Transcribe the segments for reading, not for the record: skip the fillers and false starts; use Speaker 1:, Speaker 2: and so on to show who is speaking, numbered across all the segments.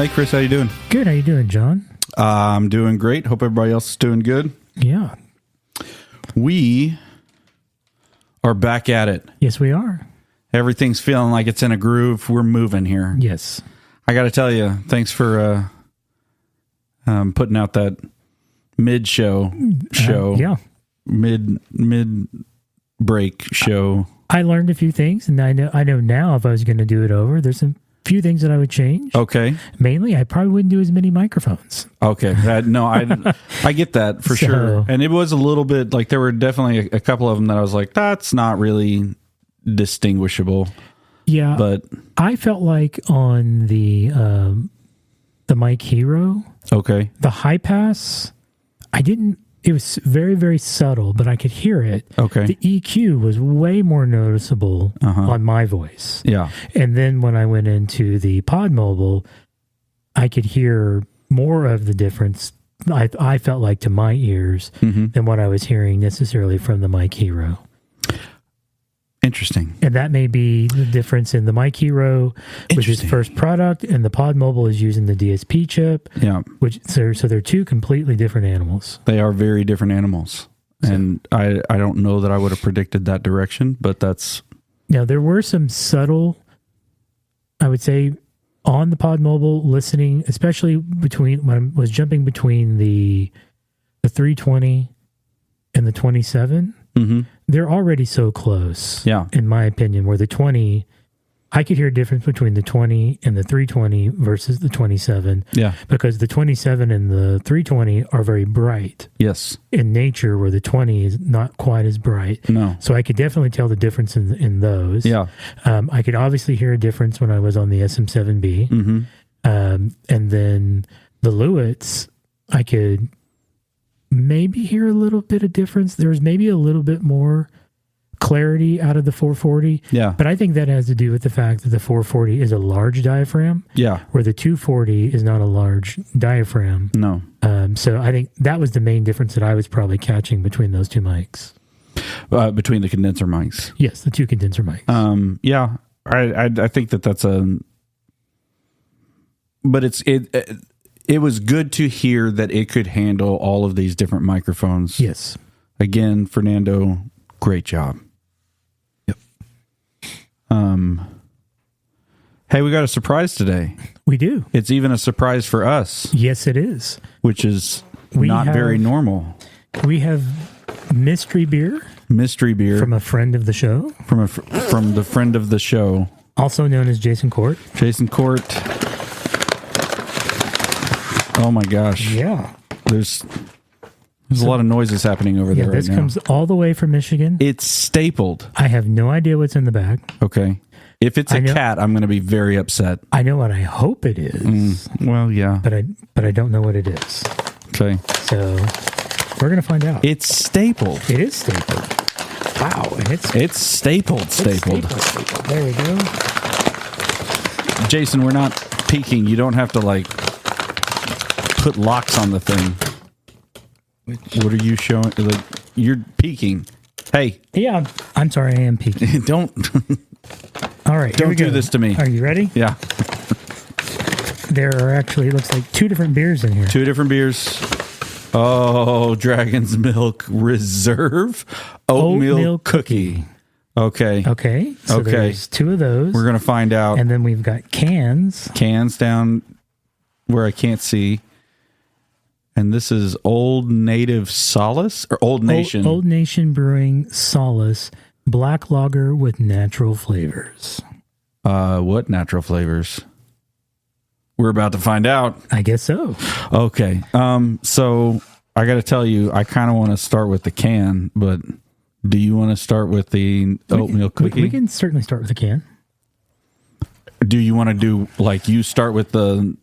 Speaker 1: Hey, Kris, how you doing?
Speaker 2: Good. How you doing, John?
Speaker 1: I'm doing great. Hope everybody else is doing good.
Speaker 2: Yeah.
Speaker 1: We are back at it.
Speaker 2: Yes, we are.
Speaker 1: Everything's feeling like it's in a groove. We're moving here.
Speaker 2: Yes.
Speaker 1: I got to tell you, thanks for putting out that mid-show show.
Speaker 2: Yeah.
Speaker 1: Mid-break show.
Speaker 2: I learned a few things, and I know now if I was going to do it over, there's a few things that I would change.
Speaker 1: Okay.
Speaker 2: Mainly, I probably wouldn't do as many microphones.
Speaker 1: Okay. No, I get that for sure. And it was a little bit like there were definitely a couple of them that I was like, that's not really distinguishable.
Speaker 2: Yeah.
Speaker 1: But
Speaker 2: I felt like on the Mic Hero,
Speaker 1: okay,
Speaker 2: the high pass, it was very, very subtle, but I could hear it.
Speaker 1: Okay.
Speaker 2: The EQ was way more noticeable on my voice.
Speaker 1: Yeah.
Speaker 2: And then when I went into the Pod Mobile, I could hear more of the difference, I felt like, to my ears than what I was hearing necessarily from the Mic Hero.
Speaker 1: Interesting.
Speaker 2: And that may be the difference in the Mic Hero, which is first product, and the Pod Mobile is using the DSP chip.
Speaker 1: Yeah.
Speaker 2: So they're two completely different animals.
Speaker 1: They are very different animals. And I don't know that I would have predicted that direction, but that's...
Speaker 2: Now, there were some subtle, I would say, on the Pod Mobile listening, especially when I was jumping between the 320 and the 27. They're already so close, in my opinion, where the 20, I could hear a difference between the 20 and the 320 versus the 27.
Speaker 1: Yeah.
Speaker 2: Because the 27 and the 320 are very bright.
Speaker 1: Yes.
Speaker 2: In nature, where the 20 is not quite as bright.
Speaker 1: No.
Speaker 2: So I could definitely tell the difference in those.
Speaker 1: Yeah.
Speaker 2: I could obviously hear a difference when I was on the SM7B. And then the Lewitts, I could maybe hear a little bit of difference. There's maybe a little bit more clarity out of the 440.
Speaker 1: Yeah.
Speaker 2: But I think that has to do with the fact that the 440 is a large diaphragm.
Speaker 1: Yeah.
Speaker 2: Where the 240 is not a large diaphragm.
Speaker 1: No.
Speaker 2: So I think that was the main difference that I was probably catching between those two mics.
Speaker 1: Between the condenser mics.
Speaker 2: Yes, the two condenser mics.
Speaker 1: Yeah. I think that's a... But it was good to hear that it could handle all of these different microphones.
Speaker 2: Yes.
Speaker 1: Again, Fernando, great job.
Speaker 2: Yep.
Speaker 1: Hey, we got a surprise today.
Speaker 2: We do.
Speaker 1: It's even a surprise for us.
Speaker 2: Yes, it is.
Speaker 1: Which is not very normal.
Speaker 2: We have mystery beer.
Speaker 1: Mystery beer.
Speaker 2: From a friend of the show.
Speaker 1: From the friend of the show.
Speaker 2: Also known as Jason Court.
Speaker 1: Jason Court. Oh my gosh.
Speaker 2: Yeah.
Speaker 1: There's a lot of noises happening over there right now.
Speaker 2: This comes all the way from Michigan.
Speaker 1: It's stapled.
Speaker 2: I have no idea what's in the bag.
Speaker 1: Okay. If it's a cat, I'm going to be very upset.
Speaker 2: I know what I hope it is.
Speaker 1: Well, yeah.
Speaker 2: But I don't know what it is.
Speaker 1: Okay.
Speaker 2: So we're going to find out.
Speaker 1: It's stapled.
Speaker 2: It is stapled. Wow. And
Speaker 1: it's stapled. Stapled.
Speaker 2: There we go.
Speaker 1: Jason, we're not peeking. You don't have to put locks on the thing. What are you showing? You're peeking. Hey.
Speaker 2: Yeah, I'm sorry, I am peeking.
Speaker 1: Don't.
Speaker 2: All right.
Speaker 1: Don't do this to me.
Speaker 2: Are you ready?
Speaker 1: Yeah.
Speaker 2: There are actually, it looks like two different beers in here.
Speaker 1: Two different beers. Oh, Dragon's Milk Reserve Oatmeal Cookie. Okay.
Speaker 2: Okay. So there's two of those.
Speaker 1: We're going to find out.
Speaker 2: And then we've got cans.
Speaker 1: Cans down where I can't see. And this is Old Native Solace or Old Nation?
Speaker 2: Old Nation Brewing Solace Black Lager with natural flavors.
Speaker 1: What natural flavors? We're about to find out.
Speaker 2: I guess so.
Speaker 1: Okay. So I got to tell you, I kind of want to start with the can, but do you want to start with the oatmeal cookie?
Speaker 2: We can certainly start with the can.
Speaker 1: Do you want to do you start with the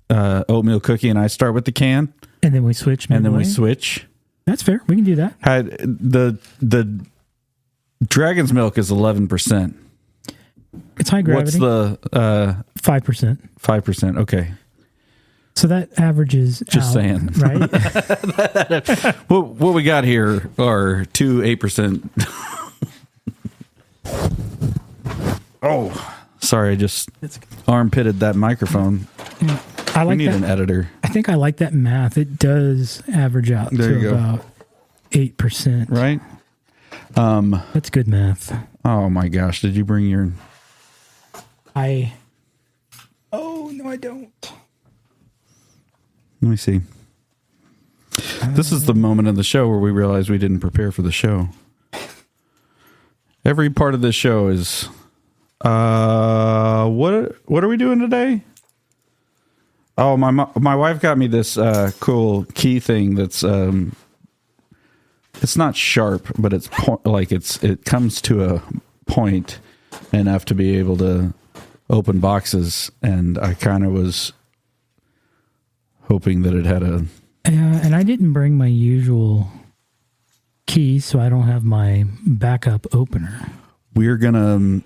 Speaker 1: oatmeal cookie and I start with the can?
Speaker 2: And then we switch.
Speaker 1: And then we switch.
Speaker 2: That's fair. We can do that.
Speaker 1: The Dragon's Milk is 11%.
Speaker 2: It's high gravity.
Speaker 1: What's the 5%? 5%. Okay.
Speaker 2: So that averages
Speaker 1: Just
Speaker 2: out,
Speaker 1: saying.
Speaker 2: Right?
Speaker 1: What we got here are two 8%. Oh, sorry. I just armpitted that microphone.
Speaker 2: I
Speaker 1: We
Speaker 2: like
Speaker 1: need
Speaker 2: that.
Speaker 1: an editor.
Speaker 2: I think I like that math. It does average out
Speaker 1: There you
Speaker 2: to
Speaker 1: go.
Speaker 2: about 8%.
Speaker 1: Right?
Speaker 2: That's good math.
Speaker 1: Oh my gosh. Did you bring your...
Speaker 2: Oh, no, I don't.
Speaker 1: Let me see. This is the moment of the show where we realize we didn't prepare for the show. Every part of this show is... what are we doing today? Oh, my wife got me this cool key thing that's it's not sharp, but it's it comes to a point enough to be able to open boxes, and I kind of was hoping that it had a...
Speaker 2: And I didn't bring my usual key, so I don't have my backup opener.
Speaker 1: We're gonna...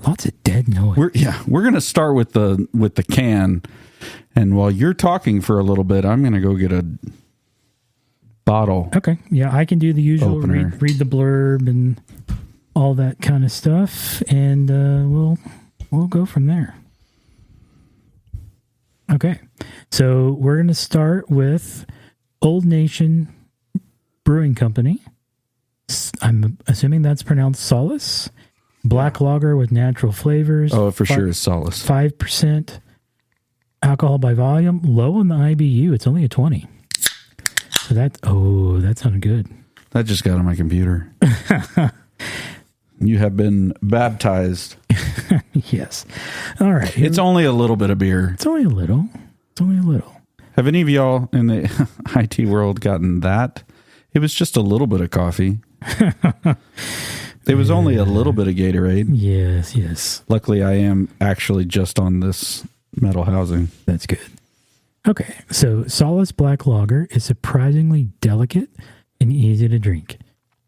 Speaker 2: Lots of dead noise.
Speaker 1: We're gonna start with the can, and while you're talking for a little bit, I'm gonna go get a bottle.
Speaker 2: Okay. Yeah, I can do the usual
Speaker 1: Opener.
Speaker 2: read the blurb and all that kind of stuff, and we'll go from there. Okay. So we're going to start with Old Nation Brewing Company. I'm assuming that's pronounced Solace. Black lager with natural flavors.
Speaker 1: Oh, for sure is Solace.
Speaker 2: 5% alcohol by volume. Low on the IBU. It's only a 20. So that sounded good.
Speaker 1: That just got on my computer. You have been baptized.
Speaker 2: Yes. All right.
Speaker 1: It's only a little bit of beer.
Speaker 2: It's only a little.
Speaker 1: Have any of y'all in the IT world gotten that? It was just a little bit of coffee. It was only a little bit of Gatorade.
Speaker 2: Yes.
Speaker 1: Luckily, I am actually just on this metal housing.
Speaker 2: That's good. Okay. So Solace Black Lager is surprisingly delicate and easy to drink.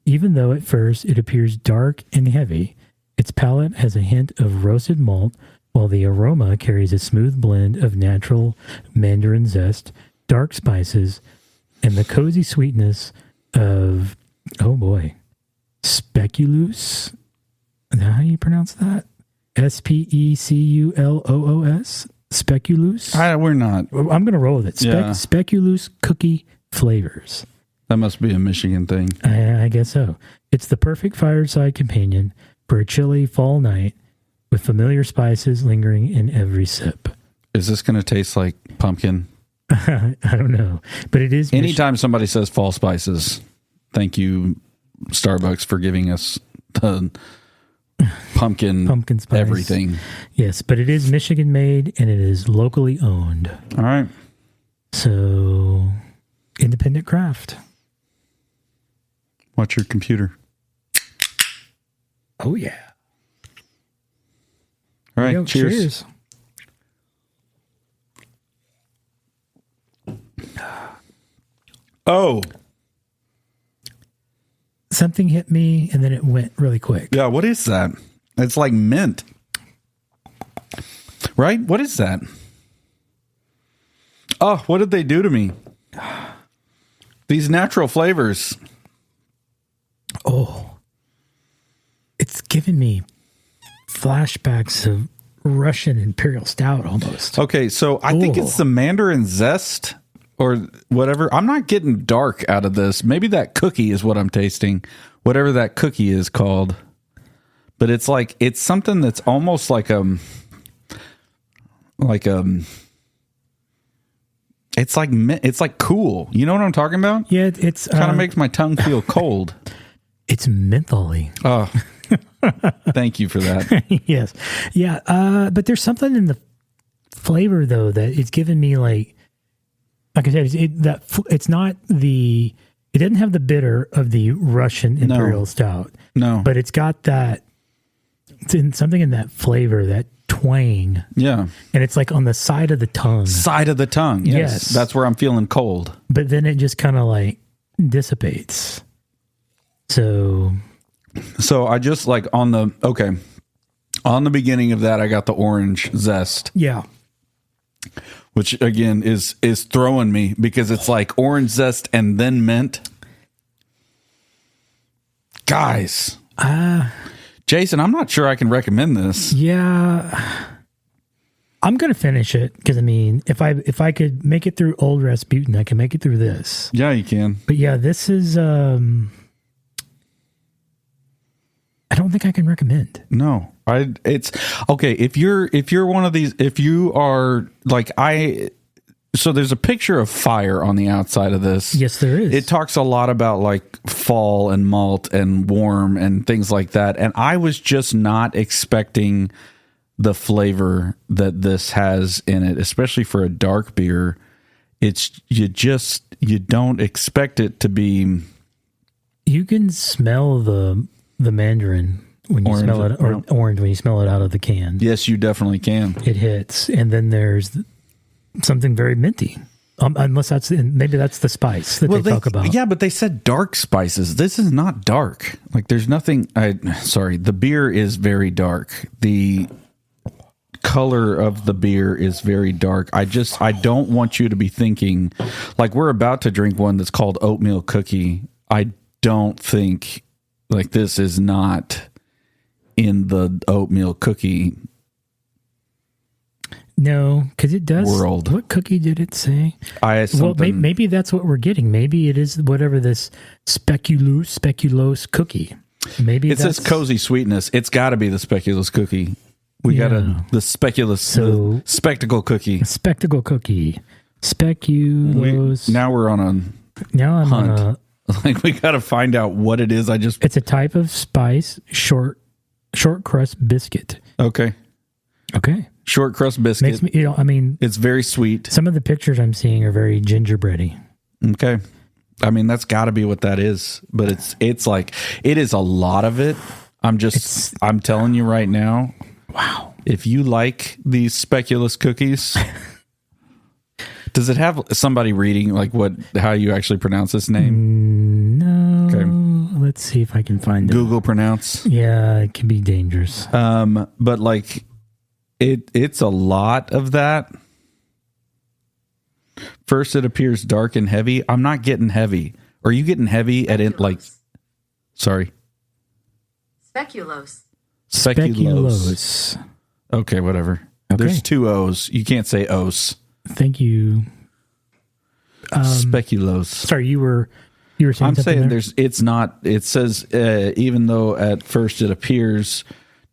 Speaker 2: Even though at first it appears dark and heavy, its palate has a hint of roasted malt, while the aroma carries a smooth blend of natural mandarin zest, dark spices, and the cozy sweetness of, oh boy, speculoos. Is that how you pronounce that? Speculoos? Speculoos?
Speaker 1: We're not.
Speaker 2: I'm going to roll with it.
Speaker 1: Yeah.
Speaker 2: Speculoos cookie flavors.
Speaker 1: That must be a Michigan thing.
Speaker 2: I guess so. It's the perfect fireside companion for a chilly fall night with familiar spices lingering in every sip.
Speaker 1: Is this going to taste like pumpkin?
Speaker 2: I don't know, but it is.
Speaker 1: Anytime somebody says fall spices, thank you, Starbucks, for giving us the pumpkin
Speaker 2: spice.
Speaker 1: everything.
Speaker 2: Yes, but it is Michigan made and it is locally owned.
Speaker 1: All right.
Speaker 2: So, independent craft.
Speaker 1: Watch your computer.
Speaker 2: Oh, yeah.
Speaker 1: All right. Cheers. Oh.
Speaker 2: Something hit me and then it went really quick.
Speaker 1: Yeah, what is that? It's like mint. Right? What is that? Oh, what did they do to me? These natural flavors.
Speaker 2: Oh. It's giving me flashbacks of Russian Imperial Stout almost.
Speaker 1: Okay, so I think it's the Mandarin zest or whatever. I'm not getting dark out of this. Maybe that cookie is what I'm tasting. Whatever that cookie is called. But it's something that's almost it's like cool. You know what I'm talking about?
Speaker 2: Yeah, it's
Speaker 1: kind of makes my tongue feel cold.
Speaker 2: It's mentholy.
Speaker 1: Oh, thank you for that.
Speaker 2: Yes. Yeah. But there's something in the flavor though, that it's given me like I said, it doesn't have the bitter of the Russian Imperial Stout.
Speaker 1: No.
Speaker 2: But it's got that, something in that flavor, that twang.
Speaker 1: Yeah.
Speaker 2: And it's like on the side of the tongue.
Speaker 1: Side of the tongue. Yes. That's where I'm feeling cold.
Speaker 2: But then it just kind of like dissipates. So
Speaker 1: I just like on the beginning of that, I got the orange zest.
Speaker 2: Yeah.
Speaker 1: Which again is throwing me because it's like orange zest and then mint. Guys, Jason, I'm not sure I can recommend this.
Speaker 2: Yeah. I'm going to finish it because, I mean, if I could make it through Old Rasputin, I can make it through this.
Speaker 1: Yeah, you can.
Speaker 2: But yeah, this is... I don't think I can recommend.
Speaker 1: No. It's okay, if you're one of these, if you are like so there's a picture of fire on the outside of this.
Speaker 2: Yes, there is.
Speaker 1: It talks a lot about like fall and malt and warm and things like that. And I was just not expecting the flavor that this has in it, especially for a dark beer. It's you don't expect it to be.
Speaker 2: You can smell the mandarin when you smell it, or orange when you smell it out of the can.
Speaker 1: Yes, you definitely can.
Speaker 2: It hits, and then there's something very minty. Unless maybe that's the spice that they talk about.
Speaker 1: Yeah, but they said dark spices. This is not dark. Like there's nothing. The beer is very dark. The color of the beer is very dark. I don't want you to be thinking like we're about to drink one that's called Oatmeal Cookie. I don't think like this is not in the Oatmeal Cookie.
Speaker 2: No, because it does.
Speaker 1: World.
Speaker 2: What cookie did it say? Maybe that's what we're getting. Maybe it is whatever this speculoos cookie. Maybe
Speaker 1: it says cozy sweetness. It's got to be the speculoos cookie. We got the spectacle cookie.
Speaker 2: Spectacle cookie. Speculoos.
Speaker 1: Now we're on a hunt. Like we got to find out what it is.
Speaker 2: It's a type of spice short crust biscuit.
Speaker 1: Okay. Short crust biscuit.
Speaker 2: Makes me,
Speaker 1: it's very sweet.
Speaker 2: Some of the pictures I'm seeing are very gingerbready.
Speaker 1: Okay. I mean, that's got to be what that is. But it's like, it is a lot of it. I'm telling you right now.
Speaker 2: Wow.
Speaker 1: If you like these speculoos cookies, does it have somebody reading like how you actually pronounce this name?
Speaker 2: No. Okay. Let's see if I can find
Speaker 1: Google pronounce.
Speaker 2: Yeah, it can be dangerous.
Speaker 1: But like it's a lot of that. First, it appears dark and heavy. I'm not getting heavy. Are you getting heavy at it? Like, sorry.
Speaker 3: Speculoos.
Speaker 2: Speculoos.
Speaker 1: Okay, whatever. Okay. There's two O's. You can't say O's.
Speaker 2: Thank you.
Speaker 1: Speculoos.
Speaker 2: Sorry, you were saying something. I'm saying
Speaker 1: there? It's not. It says even though at first it appears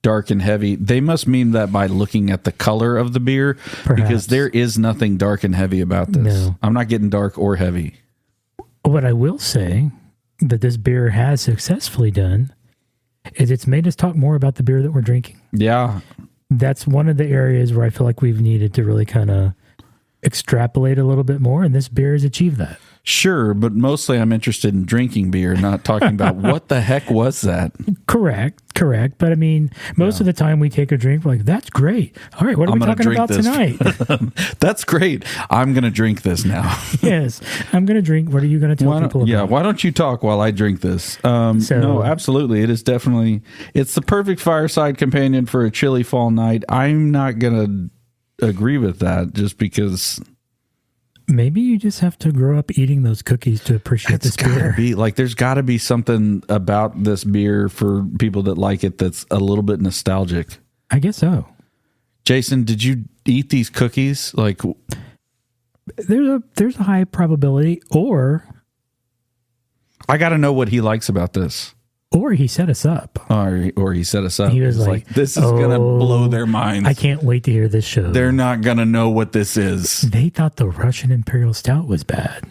Speaker 1: dark and heavy, they must mean that by looking at the color of the beer. Perhaps. Because there is nothing dark and heavy about this. No. I'm not getting dark or heavy.
Speaker 2: What I will say that this beer has successfully done is it's made us talk more about the beer that we're drinking.
Speaker 1: Yeah.
Speaker 2: That's one of the areas where I feel like we've needed to really kind of extrapolate a little bit more, and this beer has achieved that.
Speaker 1: Sure, but mostly I'm interested in drinking beer, not talking about what the heck was that.
Speaker 2: Correct. But I mean, most of the time we take a drink, we're like, that's great. All right, what are we talking about tonight?
Speaker 1: That's great. I'm going to drink this now.
Speaker 2: Yes, I'm going to drink. What are you going to tell people about?
Speaker 1: Yeah, why don't you talk while I drink this? No, absolutely. It is definitely, it's the perfect fireside companion for a chilly fall night. I'm not going to agree with that just because...
Speaker 2: Maybe you just have to grow up eating those cookies to appreciate this beer.
Speaker 1: There's got to be something about this beer for people that like it that's a little bit nostalgic.
Speaker 2: I guess so.
Speaker 1: Jason, did you eat these cookies? Like,
Speaker 2: there's a high probability, or
Speaker 1: I got to know what he likes about this.
Speaker 2: Or he set us up.
Speaker 1: Or he set us up.
Speaker 2: He was like,
Speaker 1: this is going to blow their minds.
Speaker 2: I can't wait to hear this show.
Speaker 1: They're not going to know what this is.
Speaker 2: They thought the Russian Imperial Stout was bad.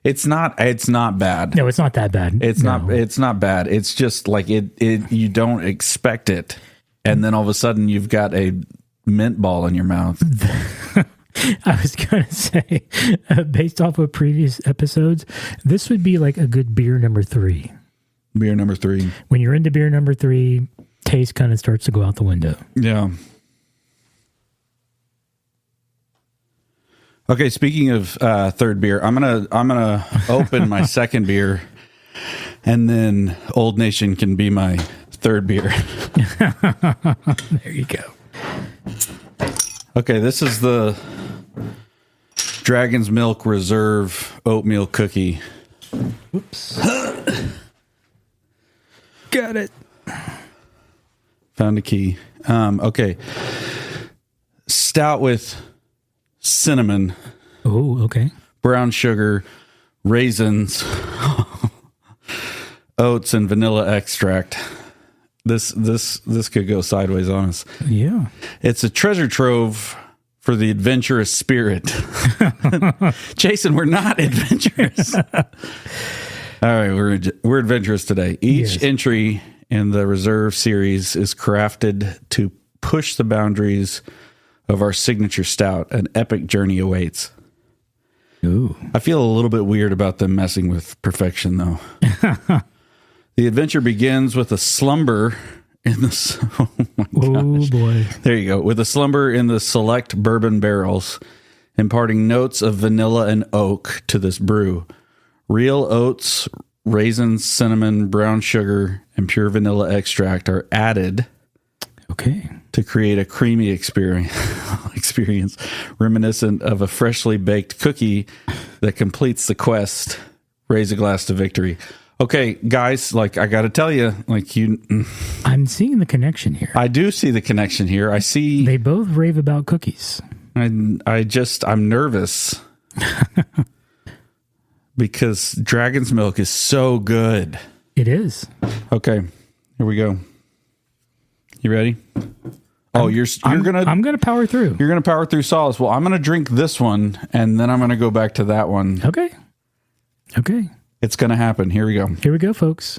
Speaker 1: It's not bad.
Speaker 2: No, it's not that bad.
Speaker 1: It's not bad. It's just like you don't expect it. And then all of a sudden you've got a mint ball in your mouth.
Speaker 2: I was going to say, based off of previous episodes, this would be like a good beer number 3.
Speaker 1: Beer number 3. When
Speaker 2: you're into beer number 3, taste kind of starts to go out the window.
Speaker 1: Yeah. Okay, speaking of third beer, I'm gonna open my second beer, and then Old Nation can be my third beer.
Speaker 2: There you go.
Speaker 1: Okay, this is the Dragon's Milk Reserve Oatmeal Cookie.
Speaker 2: Whoops. Got it.
Speaker 1: Found a key. Okay. Stout with cinnamon,
Speaker 2: Oh, okay.
Speaker 1: brown sugar, raisins, oats, and vanilla extract. This could go sideways on us.
Speaker 2: Yeah.
Speaker 1: It's a treasure trove for the adventurous spirit. Jason, we're not adventurous. All right, we're adventurous today. Each entry in the reserve series is crafted to push the boundaries of our signature stout. An epic journey awaits.
Speaker 2: Ooh.
Speaker 1: I feel a little bit weird about them messing with perfection, though. The adventure begins with a slumber in the... Oh, my gosh.
Speaker 2: Oh, boy.
Speaker 1: There you go. With a slumber in the select bourbon barrels, imparting notes of vanilla and oak to this brew. Real oats, raisins, cinnamon, brown sugar, and pure vanilla extract are added to create a creamy experience reminiscent of a freshly baked cookie that completes the quest. Raise a glass to victory. Okay, guys, like I got to tell you,
Speaker 2: I'm seeing the connection here.
Speaker 1: I do see the connection here. I see
Speaker 2: they both rave about cookies.
Speaker 1: I'm nervous because Dragon's Milk is so good.
Speaker 2: It is.
Speaker 1: Okay, here we go. You ready? Oh, I'm gonna
Speaker 2: power through.
Speaker 1: You're gonna power through Solace. Well, I'm gonna drink this one, and then I'm gonna go back to that one.
Speaker 2: Okay.
Speaker 1: It's gonna happen. Here we go.
Speaker 2: Here we go, folks.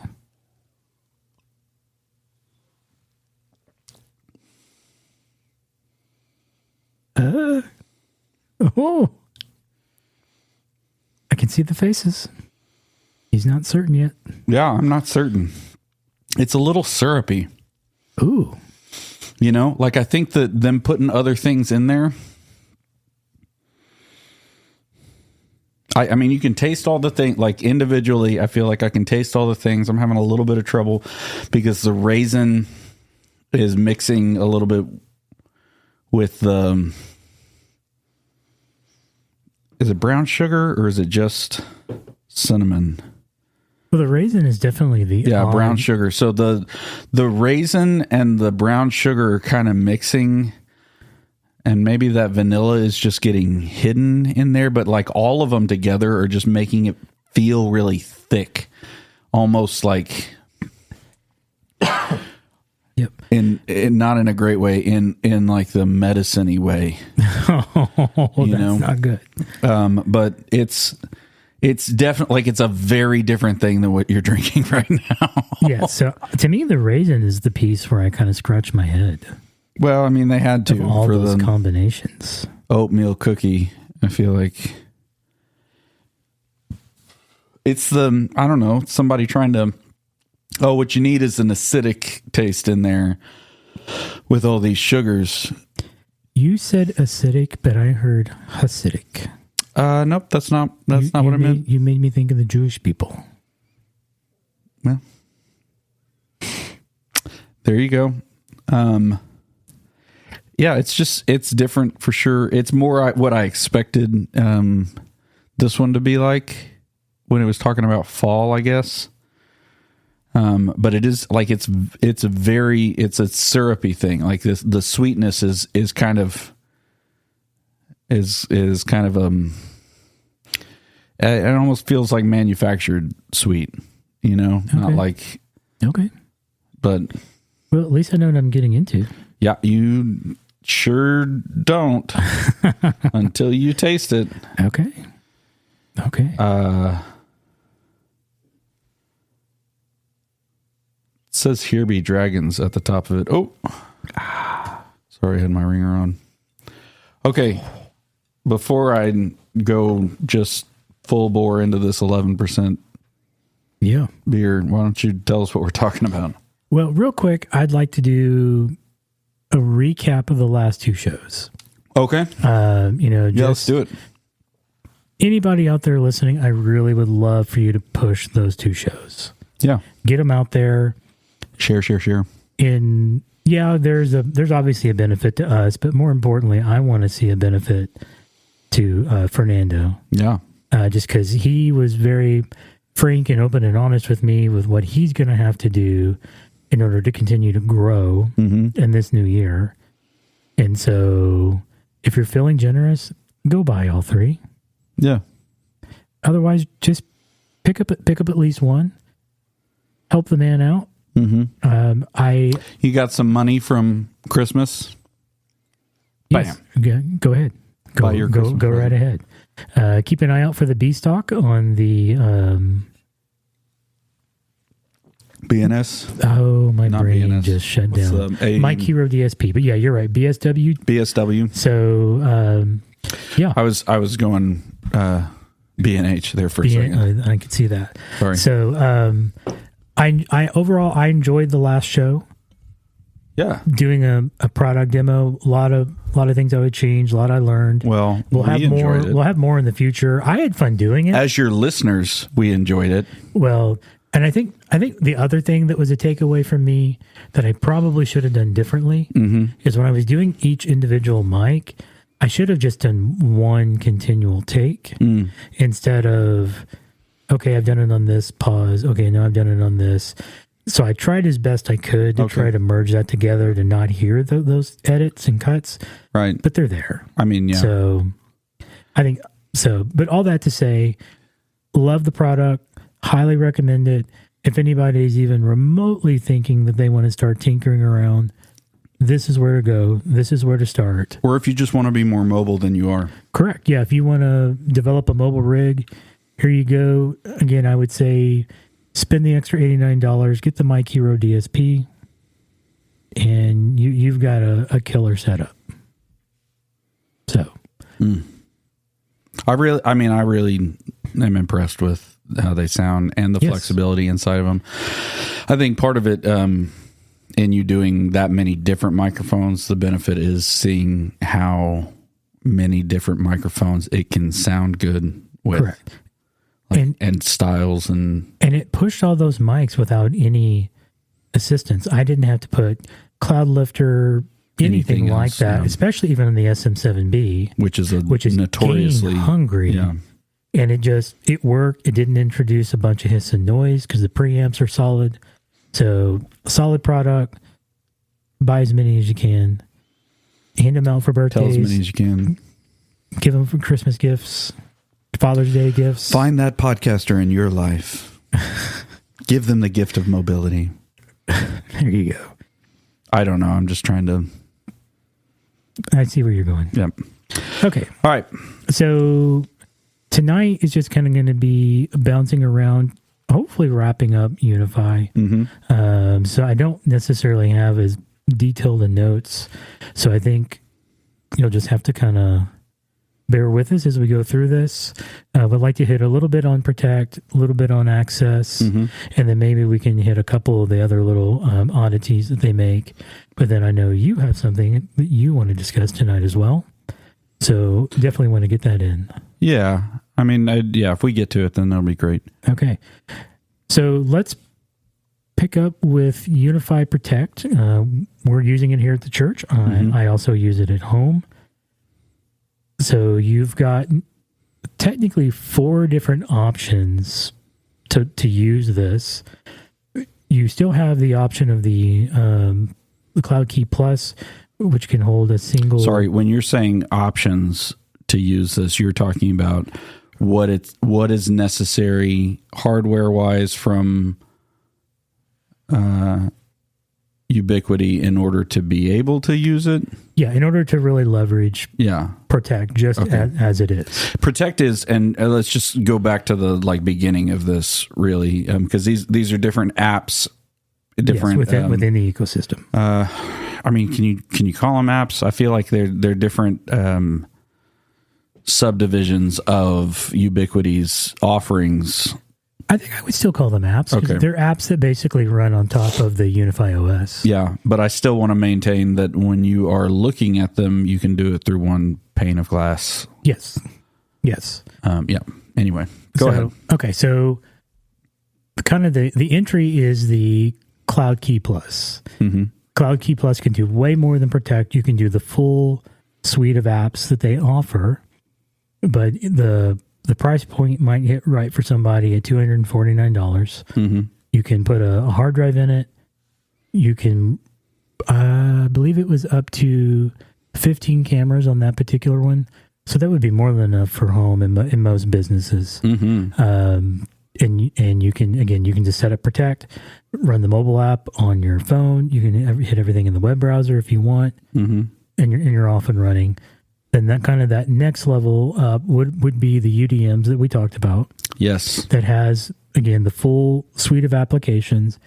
Speaker 2: Oh, I can see the faces. He's not certain yet.
Speaker 1: Yeah, I'm not certain. It's a little syrupy.
Speaker 2: Ooh.
Speaker 1: You know, like I think that them putting other things in there. I mean, you can taste all the things, like individually, I feel like I can taste all the things. I'm having a little bit of trouble because the raisin is mixing a little bit with the, is it brown sugar or is it just cinnamon?
Speaker 2: Well, the raisin is definitely the
Speaker 1: brown sugar. So the raisin and the brown sugar are kind of mixing, and maybe that vanilla is just getting hidden in there, but like all of them together are just making it feel really thick, almost like
Speaker 2: yep.
Speaker 1: In not in a great way, in like the medicine-y way.
Speaker 2: That's not good.
Speaker 1: But it's definitely like it's a very different thing than what you're drinking right now.
Speaker 2: Yeah. So to me, the raisin is the piece where I kind of scratch my head.
Speaker 1: Well, I mean, they had to
Speaker 2: all
Speaker 1: for
Speaker 2: those
Speaker 1: the
Speaker 2: combinations.
Speaker 1: Oatmeal cookie. I feel like it's I don't know, somebody trying to. Oh, what you need is an acidic taste in there with all these sugars.
Speaker 2: You said acidic, but I heard Hasidic.
Speaker 1: Nope, that's not what I meant.
Speaker 2: You made me think of the Jewish people.
Speaker 1: Well, there you go. Yeah, it's different for sure. It's more what I expected this one to be like when it was talking about fall, I guess. But it is like it's a syrupy thing. Like the sweetness is kind of it almost feels like manufactured sweet, you know, not like but
Speaker 2: well, at least I know what I'm getting into.
Speaker 1: Yeah, you sure don't until you taste it.
Speaker 2: Okay.
Speaker 1: It says "Here be dragons" at the top of it. Oh, sorry, I had my ringer on. Okay, before I go just full bore into this 11% beer, why don't you tell us what we're talking about?
Speaker 2: Well, real quick, I'd like to do a recap of the last two shows.
Speaker 1: Okay.
Speaker 2: Let's
Speaker 1: do it.
Speaker 2: Anybody out there listening, I really would love for you to push those two shows.
Speaker 1: Yeah.
Speaker 2: Get them out there.
Speaker 1: Share.
Speaker 2: There's obviously a benefit to us, but more importantly, I want to see a benefit to Fernando.
Speaker 1: Yeah.
Speaker 2: Just because he was very frank and open and honest with me with what he's going to have to do in order to continue to grow in this new year. And so if you're feeling generous, go buy all three.
Speaker 1: Yeah.
Speaker 2: Otherwise, just pick up at least one. Help the man out.
Speaker 1: You got some money from Christmas?
Speaker 2: Yes, go ahead.
Speaker 1: Buy your
Speaker 2: go
Speaker 1: Christmas
Speaker 2: right ahead. Keep an eye out for the B stock on the
Speaker 1: BNS.
Speaker 2: Oh, my
Speaker 1: Not
Speaker 2: brain
Speaker 1: BNS.
Speaker 2: just shut
Speaker 1: What's
Speaker 2: down. Mike Hero DSP, but yeah, you're right. BSW. So yeah,
Speaker 1: I was going B&H there for a second.
Speaker 2: I could see that.
Speaker 1: Sorry.
Speaker 2: So I overall I enjoyed the last show.
Speaker 1: Yeah.
Speaker 2: Doing a product demo, a lot of things I would change, a lot I learned.
Speaker 1: Well,
Speaker 2: we'll have more. We'll have more in the future. I had fun doing it.
Speaker 1: As your listeners, we enjoyed it.
Speaker 2: Well, and I think the other thing that was a takeaway from me that I probably should have done differently is when I was doing each individual mic, I should have just done one continual take instead of, okay, I've done it on this, pause. Okay, now I've done it on this. So I tried as best I could to try to merge that together to not hear those edits and cuts.
Speaker 1: Right.
Speaker 2: But they're there.
Speaker 1: I mean, yeah.
Speaker 2: So I think so. But all that to say, love the product, highly recommend it. If anybody's even remotely thinking that they want to start tinkering around, this is where to go. This is where to start.
Speaker 1: Or if you just want to be more mobile than you are.
Speaker 2: Correct. Yeah. If you want to develop a mobile rig, here you go. Again, I would say spend the extra $89, get the Mike Hero DSP, and you've got a killer setup. So,
Speaker 1: I really am impressed with how they sound and the flexibility inside of them. I think part of it, in you doing that many different microphones, the benefit is seeing how many different microphones it can sound good with.
Speaker 2: correct.
Speaker 1: And styles and
Speaker 2: it pushed all those mics without any assistance. I didn't have to put Cloud Lifter, anything like
Speaker 1: else,
Speaker 2: that, especially even on the SM7B,
Speaker 1: which is
Speaker 2: notoriously hungry.
Speaker 1: Yeah.
Speaker 2: And it worked. It didn't introduce a bunch of hiss and noise because the preamps are solid. So solid product. Buy as many as you can. Hand them out for birthdays.
Speaker 1: Tell as many as you can.
Speaker 2: Give them for Christmas gifts. Father's Day gifts.
Speaker 1: Find that podcaster in your life. Give them the gift of mobility.
Speaker 2: There you go.
Speaker 1: I don't know. I'm just trying to.
Speaker 2: I see where you're going.
Speaker 1: Yep.
Speaker 2: Okay.
Speaker 1: All right.
Speaker 2: So tonight is just kind of going to be bouncing around, hopefully wrapping up UniFi. So I don't necessarily have as detailed a notes. So I think you'll just have to kind of bear with us as we go through this. Would like to hit a little bit on Protect, a little bit on Access, and then maybe we can hit a couple of the other little oddities that they make. But then I know you have something that you want to discuss tonight as well. So definitely want to get that in.
Speaker 1: Yeah. I mean, if we get to it, then that'll be great.
Speaker 2: Okay. So let's pick up with UniFi Protect. We're using it here at the church. I also use it at home. So you've got technically 4 different options to use this. You still have the option of the Cloud Key Plus, which can hold a single.
Speaker 1: Sorry, when you're saying options to use this, you're talking about what is necessary hardware wise from Ubiquiti in order to be able to use it.
Speaker 2: Yeah, in order to really leverage Protect just as it is.
Speaker 1: Protect is, and let's just go back to the beginning of this really, because these are different apps, different
Speaker 2: within the ecosystem.
Speaker 1: I mean, can you call them apps? I feel like they're different subdivisions of Ubiquiti's offerings.
Speaker 2: I think I would still call them apps because they're apps that basically run on top of the UniFi OS.
Speaker 1: Yeah, but I still want to maintain that when you are looking at them, you can do it through one pane of glass.
Speaker 2: Yes.
Speaker 1: Yeah. Anyway, go ahead.
Speaker 2: Okay, so kind of the entry is the Cloud Key Plus. Cloud Key Plus can do way more than Protect. You can do the full suite of apps that they offer, but the price point might hit right for somebody at $249. You can put a hard drive in it. you can, I believe it was up to 15 cameras on that particular one. So that would be more than enough for home in most businesses. And you can just set up Protect, run the mobile app on your phone. You can hit everything in the web browser if you want, and you're off and running. Then that next level up would be the UDMs that we talked about.
Speaker 1: Yes,
Speaker 2: that has again the full suite of applications,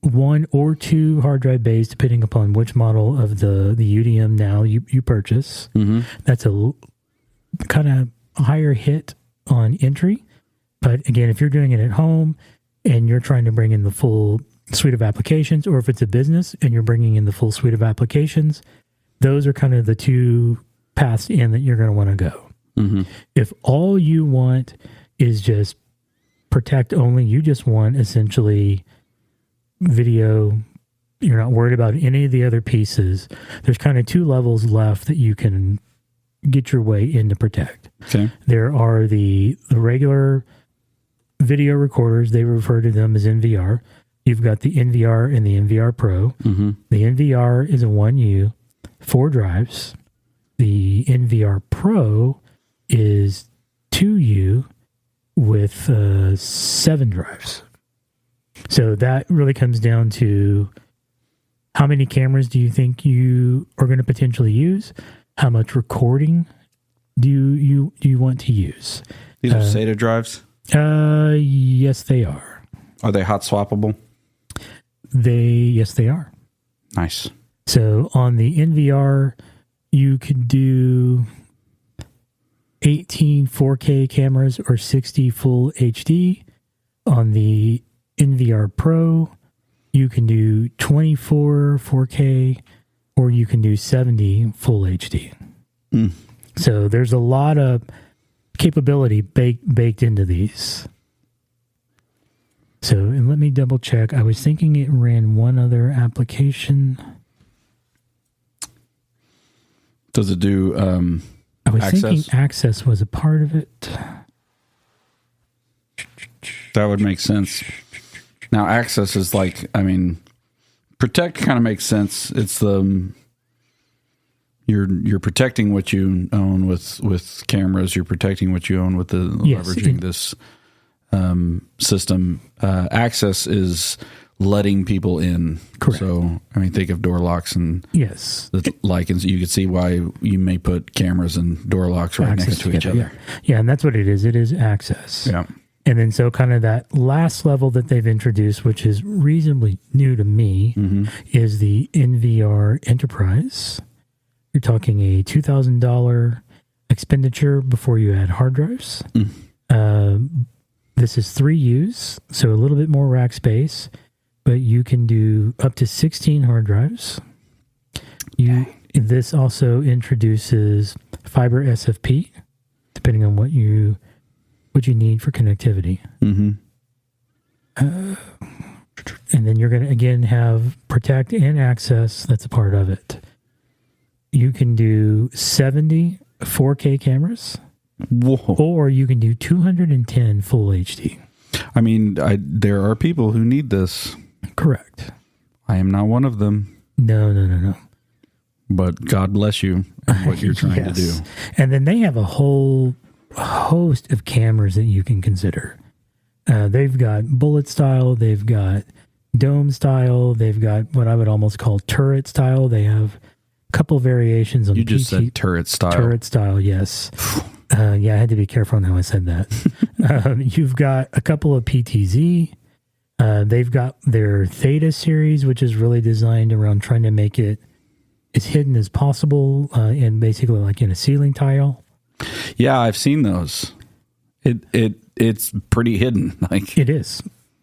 Speaker 2: 1 or 2 hard drive bays, depending upon which model of the UDM now you purchase. That's a kind of higher hit on entry. But again, if you're doing it at home and you're trying to bring in the full suite of applications, or if it's a business and you're bringing in the full suite of applications, those are kind of the 2 paths in that you're going to want to go. If all you want is just Protect only, you just want essentially video, you're not worried about any of the other pieces, there's kind of 2 levels left that you can get your way into Protect.
Speaker 1: Okay.
Speaker 2: There are the regular video recorders. They refer to them as NVR. You've got the NVR and the NVR Pro. The NVR is a 1U, 4 drives. The NVR Pro is 2U with 7 drives. So that really comes down to how many cameras do you think you are going to potentially use? How much recording do you want to use?
Speaker 1: These are SATA drives?
Speaker 2: Yes, they are.
Speaker 1: Are they hot swappable?
Speaker 2: Yes, they are.
Speaker 1: Nice.
Speaker 2: So on the NVR, you could do 18 4K cameras or 60 full HD. On the NVR Pro, you can do 24 4K or you can do 70 full HD. So there's a lot of capability baked into these. So, and let me double check. I was thinking it ran one other application.
Speaker 1: Does it do
Speaker 2: I was
Speaker 1: Access?
Speaker 2: thinking Access was a part of it.
Speaker 1: That would make sense. Now, Access is like, I mean, Protect kind of makes sense. It's the you're protecting what you own with cameras. You're protecting what you own with the leveraging this system. Access is letting people in.
Speaker 2: Correct.
Speaker 1: So, I mean, think of door locks and
Speaker 2: Yes.
Speaker 1: the like, and you could see why you may put cameras and door locks right next to each other.
Speaker 2: Yeah, and that's what it is. It is Access.
Speaker 1: Yeah.
Speaker 2: And then so kind of that last level that they've introduced, which is reasonably new to me, is the NVR Enterprise. You're talking a $2,000 expenditure before you add hard drives. This is 3 U's, so a little bit more rack space, but you can do up to 16 hard drives. This also introduces fiber SFP, depending on what you need for connectivity. And then you're going to, again, have Protect and Access. That's a part of it. You can do 70 4K cameras.
Speaker 1: Whoa.
Speaker 2: Or you can do 210 full HD.
Speaker 1: I mean, there are people who need this.
Speaker 2: Correct.
Speaker 1: I am not one of them.
Speaker 2: No.
Speaker 1: But God bless you and what you're trying to do.
Speaker 2: And then they have a whole host of cameras that you can consider. They've got bullet style. They've got dome style. They've got what I would almost call turret style. They have a couple variations on
Speaker 1: You just said turret style.
Speaker 2: Turret style, yes. I had to be careful on how I said that. You've got a couple of PTZ. They've got their Theta series, which is really designed around trying to make it as hidden as possible, and basically like in a ceiling tile.
Speaker 1: Yeah, I've seen those. It's pretty hidden. Like
Speaker 2: it is.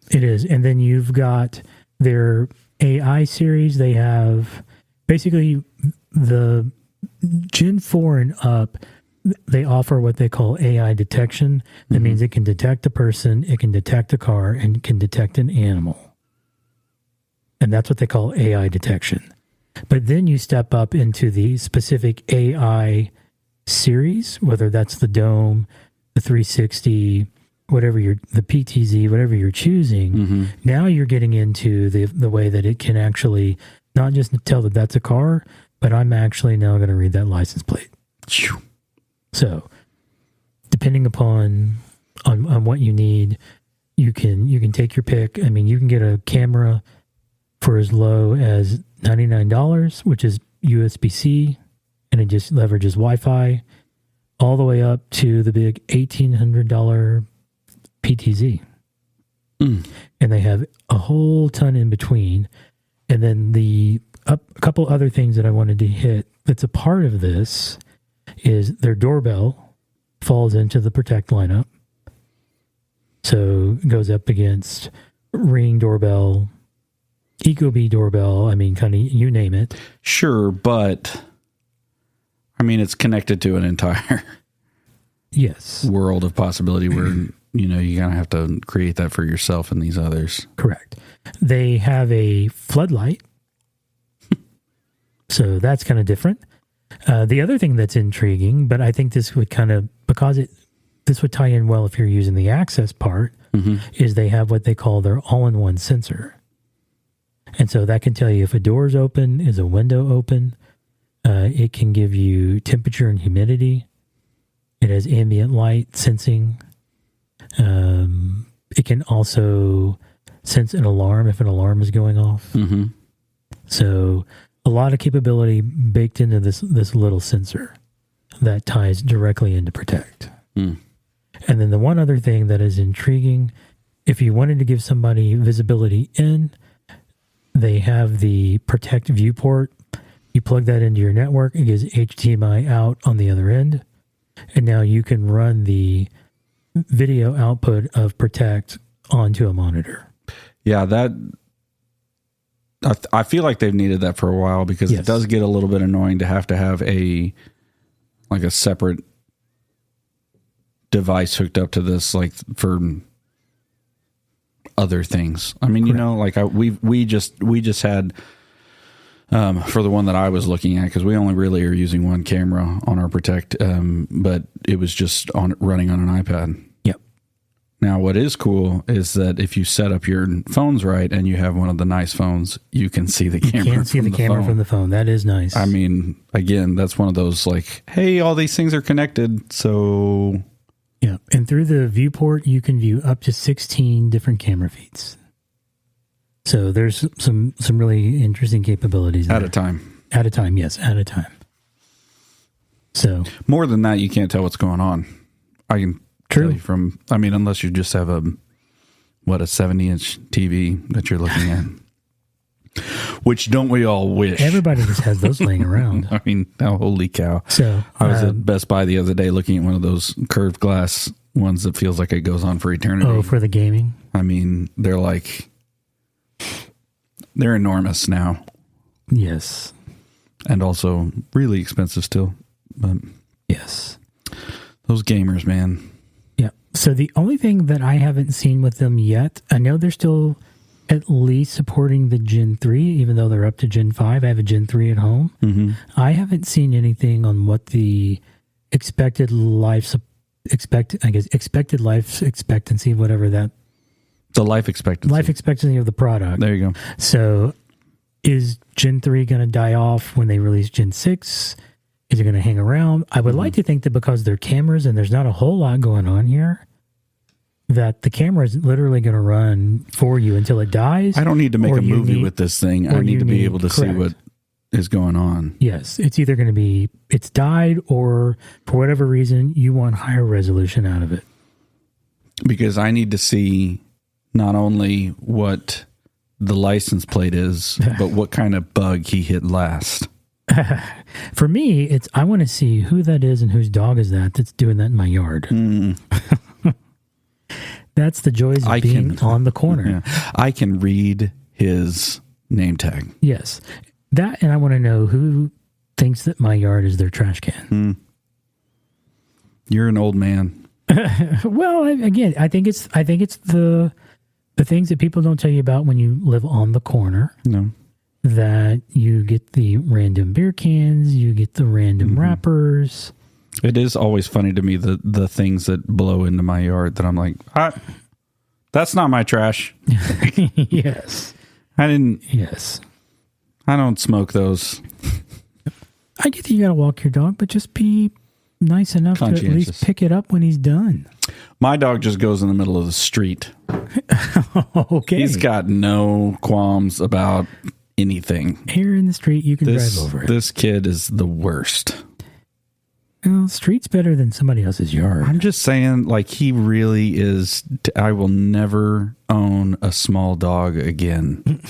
Speaker 2: And then you've got their AI series. They have basically the Gen 4 and up. They offer what they call AI detection. That means it can detect a person, it can detect a car, and it can detect an animal. And that's what they call AI detection. But then you step up into the specific AI series, whether that's the Dome, the 360, the PTZ, whatever you're choosing, now you're getting into the way that it can actually not just tell that that's a car, but I'm actually now going to read that license plate. So, depending upon on what you need, you can take your pick. I mean, you can get a camera for as low as $99, which is USB-C, and it just leverages Wi-Fi, all the way up to the big $1,800 PTZ. And they have a whole ton in between. And then a couple other things that I wanted to hit that's a part of this is their doorbell falls into the Protect lineup. So it goes up against Ring doorbell, Ecobee doorbell, I mean, kind of you name it.
Speaker 1: Sure, but I mean, it's connected to an entire world of possibility where, you kind of have to create that for yourself and these others.
Speaker 2: Correct. They have a floodlight. So that's kind of different. The other thing that's intriguing, but I think this would this would tie in well if you're using the access part, is they have what they call their all-in-one sensor. And so that can tell you if a door is open, is a window open. It can give you temperature and humidity. It has ambient light sensing. It can also sense an alarm if an alarm is going off. So a lot of capability baked into this little sensor that ties directly into Protect. And then the one other thing that is intriguing, if you wanted to give somebody visibility in, they have the Protect viewport. You plug that into your network, it gives HDMI out on the other end. And now you can run the video output of Protect onto a monitor.
Speaker 1: Yeah, I feel like they've needed that for a while because it does get a little bit annoying to have a separate device hooked up to this, like for other things. I mean, we just had for the one that I was looking at, because we only really are using one camera on our Protect, but it was just running on an iPad.
Speaker 2: Yep.
Speaker 1: Now, what is cool is that if you set up your phones right and you have one of the nice phones, you can see the camera. You can see the camera
Speaker 2: from the phone. That is nice.
Speaker 1: I mean, again, that's one of those like, hey, all these things are connected, so.
Speaker 2: Yeah, and through the viewport, you can view up to 16 different camera feeds. So there's some really interesting capabilities
Speaker 1: at a time.
Speaker 2: At a time, yes, at a time. So
Speaker 1: more than that, you can't tell what's going on. I can tell you unless you just have a 70-inch TV that you're looking at. Which don't we all wish?
Speaker 2: Everybody just has those laying around.
Speaker 1: I mean, holy cow.
Speaker 2: So
Speaker 1: I was at Best Buy the other day looking at one of those curved glass ones that feels like it goes on for eternity.
Speaker 2: Oh, for the gaming?
Speaker 1: I mean, they're enormous now.
Speaker 2: Yes.
Speaker 1: And also really expensive still. But
Speaker 2: yes.
Speaker 1: Those gamers, man.
Speaker 2: Yeah. So the only thing that I haven't seen with them yet, I know they're still at least supporting the Gen 3, even though they're up to Gen 5. I have a Gen 3 at home. I haven't seen anything on what the expected life expectancy, whatever that.
Speaker 1: The life expectancy.
Speaker 2: Life expectancy of the product.
Speaker 1: There you go.
Speaker 2: So is Gen 3 going to die off when they release Gen 6? Is it going to hang around? I would like to think that because they're cameras and there's not a whole lot going on here, that the camera is literally going to run for you until it dies.
Speaker 1: I don't need to make a movie with this thing. I need to be able to see what is going on.
Speaker 2: Yes. It's either going to be it's died, or for whatever reason, you want higher resolution out of it.
Speaker 1: Because I need to see not only what the license plate is, but what kind of bug he hit last.
Speaker 2: For me, I want to see who that is and whose dog is that's doing that in my yard. That's the joys of being on the corner.
Speaker 1: Yeah. I can read his name tag.
Speaker 2: Yes. That, and I want to know who thinks that my yard is their trash can.
Speaker 1: You're an old man.
Speaker 2: Well, again, I think it's the things that people don't tell you about when you live on the corner.
Speaker 1: No.
Speaker 2: That you get the random beer cans, you get the random wrappers.
Speaker 1: It is always funny to me the things that blow into my yard that I'm like, that's not my trash.
Speaker 2: Yes. Yes.
Speaker 1: I don't smoke those.
Speaker 2: I get that you got to walk your dog, but just be nice enough to at least pick it up when he's done.
Speaker 1: My dog just goes in the middle of the street.
Speaker 2: Okay.
Speaker 1: He's got no qualms about anything.
Speaker 2: Here in the street, you can drive over it.
Speaker 1: This kid is the worst.
Speaker 2: Well, street's better than somebody else's yard.
Speaker 1: I'm just saying, like, he really is. I will never own a small dog again.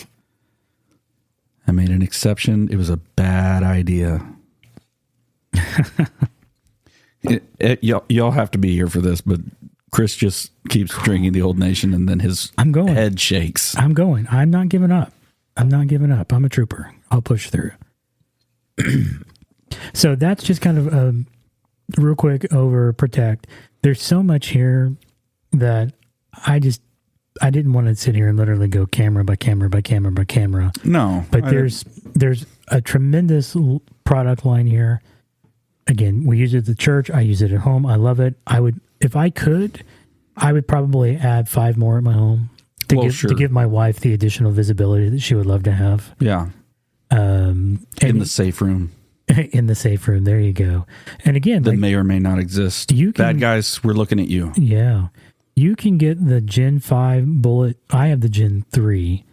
Speaker 1: I made an exception. It was a bad idea. Y'all have to be here for this, but Kris just keeps drinking the Old Nation, and then his head shakes.
Speaker 2: I'm going. I'm not giving up. I'm a trooper. I'll push through. So that's just kind of real quick over Protect. There's so much here that I didn't want to sit here and literally go camera by camera by camera by camera.
Speaker 1: No.
Speaker 2: But there's a tremendous product line here. Again, we use it at the church. I use it at home. I love it. If I could, I would probably add 5 more at my home to give my wife the additional visibility that she would love to have.
Speaker 1: Yeah. In the safe room.
Speaker 2: In the safe room. There you go. And again,
Speaker 1: that may or may not exist. Bad guys, we're looking at you.
Speaker 2: Yeah. You can get the Gen 5 bullet. I have the Gen 3.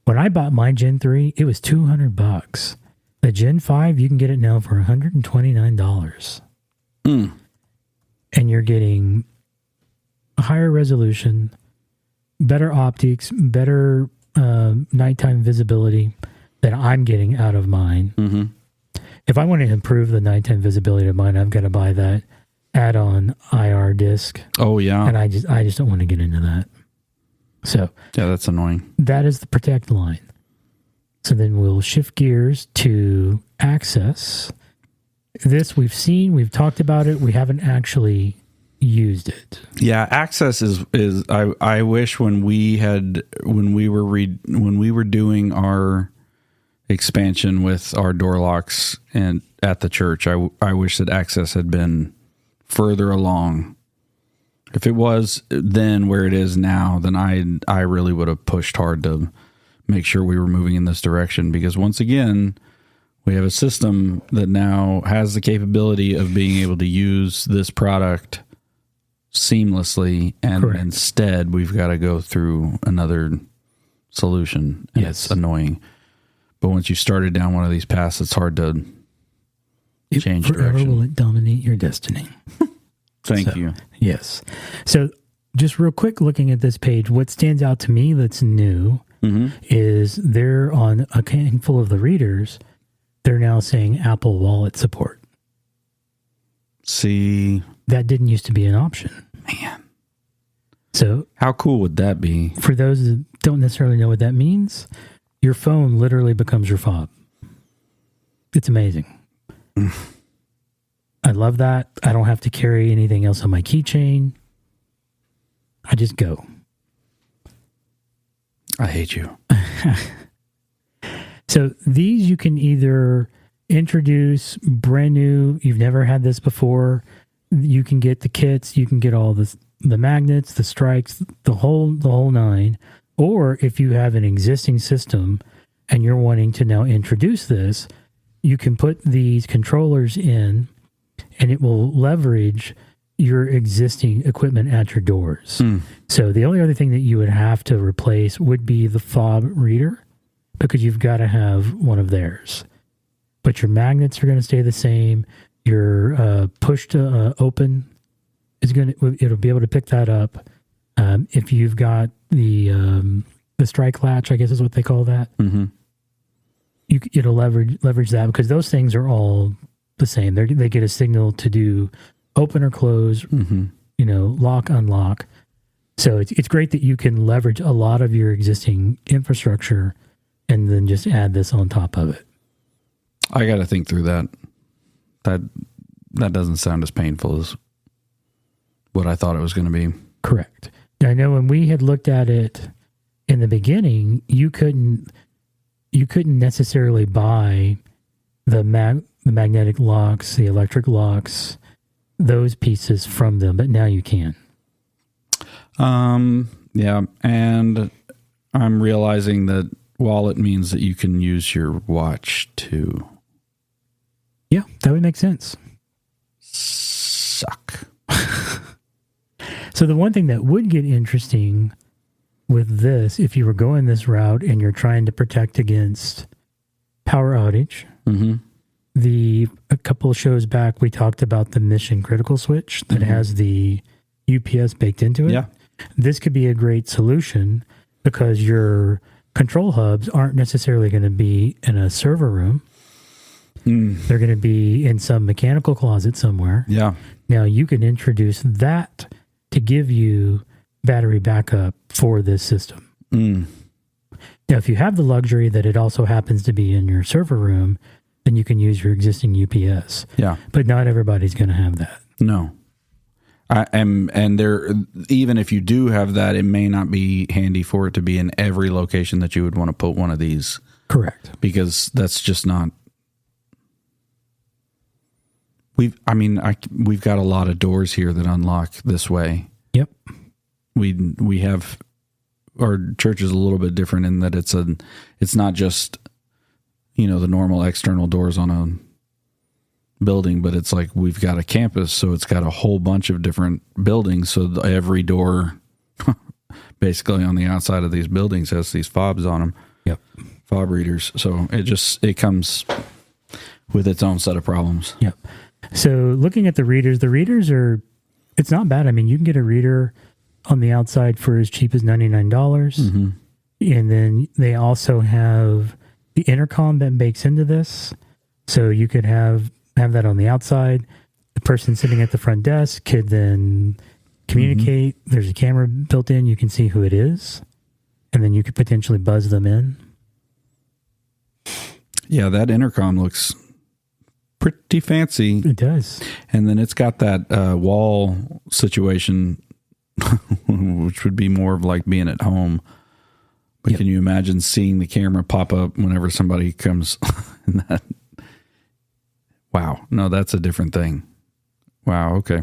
Speaker 2: When I bought my Gen 3, it was $200. The Gen 5, you can get it now for $129. And you're getting a higher resolution, better optics, better nighttime visibility that I'm getting out of mine. Mm-hmm. If I want to improve the nighttime visibility of mine, I've got to buy that add-on IR disc.
Speaker 1: Oh, yeah.
Speaker 2: And I just don't want to get into that. So
Speaker 1: yeah, that's annoying.
Speaker 2: That is the Protect line. So then we'll shift gears to Access. This we've talked about it. We haven't actually used it.
Speaker 1: Yeah, Access is I wish when we were doing our expansion with our door locks and at the church, I wish that Access had been further along. If it was then where it is now, then I really would have pushed hard to make sure we were moving in this direction, because once again, we have a system that now has the capability of being able to use this product seamlessly, and Correct. Instead we've got to go through another solution, and It's annoying. But once you started down one of these paths, it's hard to change
Speaker 2: forever
Speaker 1: direction.
Speaker 2: Will it dominate your destiny?
Speaker 1: Thank you.
Speaker 2: Yes. So just real quick, looking at this page, what stands out to me that's new is they're on a handful of the readers. They're now saying Apple Wallet support.
Speaker 1: See,
Speaker 2: that didn't used to be an option.
Speaker 1: Man.
Speaker 2: So
Speaker 1: how cool would that be?
Speaker 2: For those that don't necessarily know what that means, your phone literally becomes your fob. It's amazing. I love that. I don't have to carry anything else on my keychain. I just go.
Speaker 1: I hate you.
Speaker 2: So these you can either introduce brand new. You've never had this before. You can get the kits. You can get all the magnets, the strikes, the whole 9. Or if you have an existing system and you're wanting to now introduce this, you can put these controllers in, and it will leverage your existing equipment at your doors. So the only other thing that you would have to replace would be the fob reader, because you've got to have one of theirs. But your magnets are going to stay the same. Your push to open it'll be able to pick that up. If you've got the strike latch, I guess is what they call that. It'll leverage that, because those things are all the same. They get a signal to do open or close, lock, unlock. So it's great that you can leverage a lot of your existing infrastructure and then just add this on top of it.
Speaker 1: I got to think through that. That doesn't sound as painful as what I thought it was going to be.
Speaker 2: Correct. I know when we had looked at it in the beginning, you couldn't necessarily buy the magnetic locks, the electric locks, those pieces from them, but now you can.
Speaker 1: Yeah, and I'm realizing that wallet means that you can use your watch too.
Speaker 2: Yeah, that would make sense.
Speaker 1: Suck.
Speaker 2: So the one thing that would get interesting with this, if you were going this route and you're trying to protect against power outage, a couple of shows back, we talked about the mission critical switch that has the UPS baked into it.
Speaker 1: Yeah.
Speaker 2: This could be a great solution because your control hubs aren't necessarily going to be in a server room. They're going to be in some mechanical closet somewhere.
Speaker 1: Yeah.
Speaker 2: Now you can introduce that to give you battery backup for this system. Now, if you have the luxury that it also happens to be in your server room, then you can use your existing UPS.
Speaker 1: Yeah.
Speaker 2: But not everybody's going to have that.
Speaker 1: No. And there, even if you do have that, it may not be handy for it to be in every location that you would want to put one of these.
Speaker 2: Correct.
Speaker 1: Because that's just not. We've got a lot of doors here that unlock this way.
Speaker 2: Yep.
Speaker 1: We have, our church is a little bit different in that it's not just, the normal external doors on a building, but it's like we've got a campus, so it's got a whole bunch of different buildings. So every door basically on the outside of these buildings has these fobs on them.
Speaker 2: Yep.
Speaker 1: Fob readers. So it comes with its own set of problems.
Speaker 2: Yep. So looking at the readers are, it's not bad. I mean, you can get a reader on the outside for as cheap as $99. And then they also have the intercom that bakes into this. So you could have that on the outside. The person sitting at the front desk could then communicate. There's a camera built in. You can see who it is. And then you could potentially buzz them in.
Speaker 1: Yeah, that intercom looks pretty fancy.
Speaker 2: It does.
Speaker 1: And then it's got that wall situation, which would be more of like being at home. But can you imagine seeing the camera pop up whenever somebody comes in that? Wow. No, that's a different thing. Wow. Okay.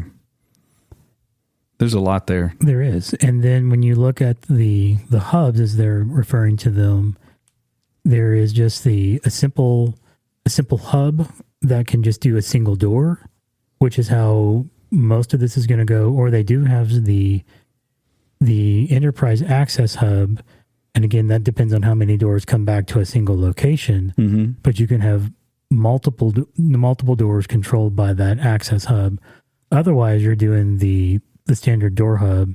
Speaker 1: There's a lot there.
Speaker 2: There is. And then when you look at the hubs, as they're referring to them, there is just a simple hub that can just do a single door, which is how most of this is going to go. Or they do have the enterprise access hub. And again, that depends on how many doors come back to a single location. But you can have multiple doors controlled by that access hub. Otherwise, you're doing the standard door hub,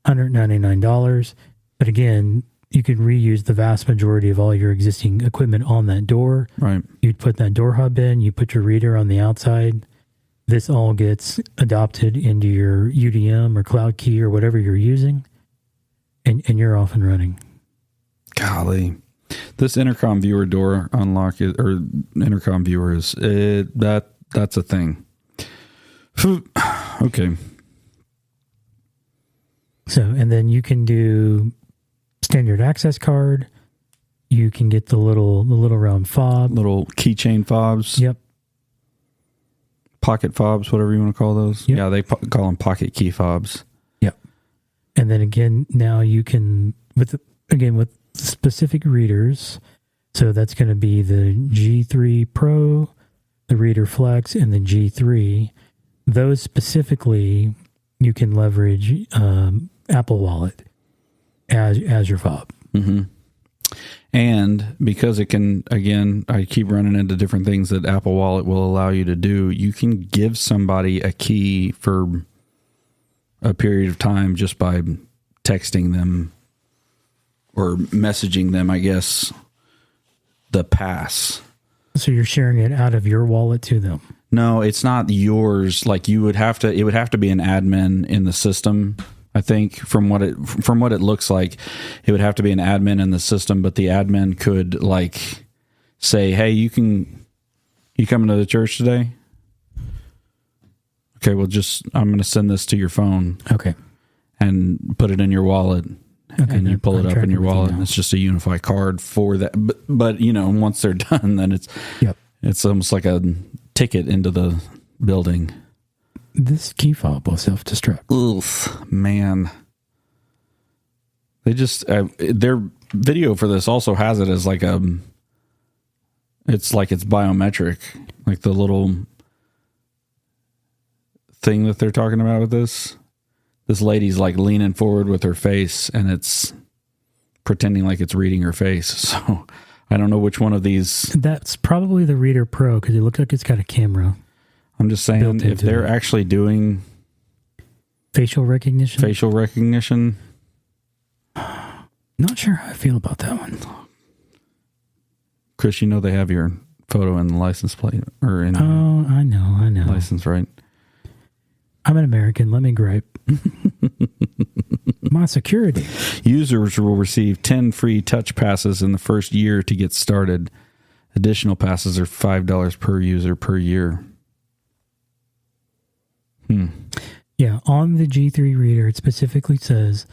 Speaker 2: $199. But again, you could reuse the vast majority of all your existing equipment on that door.
Speaker 1: Right. You'd
Speaker 2: put that door hub in, you put your reader on the outside. This all gets adopted into your UDM or Cloud Key or whatever you're using, and you're off and running.
Speaker 1: Golly. This intercom viewer door unlock or intercom viewer is that's a thing. Okay.
Speaker 2: So, and then you can do standard access card. You can get the little round fob,
Speaker 1: little keychain fobs.
Speaker 2: Yep.
Speaker 1: Pocket fobs, whatever you want to call those.
Speaker 2: Yep.
Speaker 1: Yeah, they call them pocket key fobs.
Speaker 2: Yep. And then again, now you can with specific readers. So that's going to be the G3 Pro, the Reader Flex, and the G3. Those specifically, you can leverage Apple Wallet as your fob.
Speaker 1: And because it can, again, I keep running into different things that Apple Wallet will allow you to do. You can give somebody a key for a period of time just by texting them or messaging them, I guess, the pass.
Speaker 2: So you're sharing it out of your wallet to them?
Speaker 1: No, it's not yours. Like it would have to be an admin in the system. I think from what it looks like, it would have to be an admin in the system, but the admin could like say, "Hey, you coming to the church today?" Okay, well, I'm going to send this to your phone.
Speaker 2: Okay.
Speaker 1: And put it in your wallet. Okay, and you pull it up in your wallet, and it's just a UniFi card for that. But once they're done, then it's almost like a ticket into the building.
Speaker 2: This key fob will self-destruct.
Speaker 1: Oof, man. They just their video for this also has it as like it's biometric, like the little thing that they're talking about with this. This lady's like leaning forward with her face, and it's pretending like it's reading her face. So I don't know which one of these.
Speaker 2: That's probably the Reader Pro because it looks like it's got a camera.
Speaker 1: I'm just saying, if they're actually doing
Speaker 2: facial recognition.
Speaker 1: Not
Speaker 2: sure how I feel about that one.
Speaker 1: Kris, you know they have your photo in the license plate or in.
Speaker 2: Oh, I know.
Speaker 1: License, right?
Speaker 2: I'm an American. Let me gripe. My security.
Speaker 1: Users will receive 10 free touch passes in the first year to get started. Additional passes are $5 per user per year.
Speaker 2: Yeah, on the G3 reader, it specifically says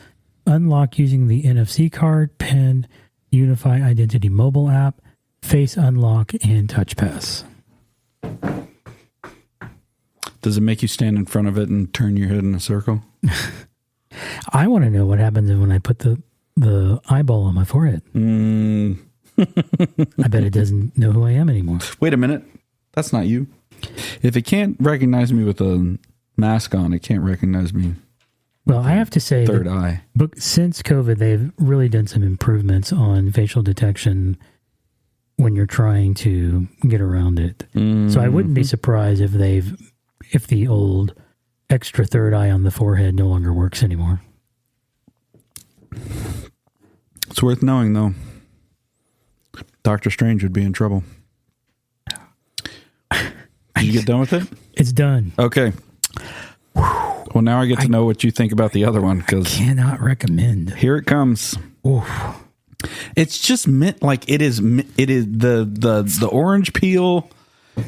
Speaker 2: unlock using the NFC card, PIN, UniFi Identity mobile app, Face Unlock, and Touch Pass.
Speaker 1: Does it make you stand in front of it and turn your head in a circle?
Speaker 2: I want to know what happens when I put the eyeball on my forehead. I bet it doesn't know who I am anymore.
Speaker 1: Wait a minute. That's not you. If it can't recognize me with a mask on, it can't recognize me.
Speaker 2: Well, I have to say,
Speaker 1: third eye.
Speaker 2: But since COVID, they've really done some improvements on facial detection when you're trying to get around it. So I wouldn't be surprised if the old extra third eye on the forehead no longer works anymore.
Speaker 1: It's worth knowing, though. Doctor Strange would be in trouble. Did you get done with it?
Speaker 2: It's done.
Speaker 1: Okay. Well, now I get to know what you think about the other one.
Speaker 2: I cannot recommend.
Speaker 1: Here it comes.
Speaker 2: Oof.
Speaker 1: It's just mint, like it is the orange peel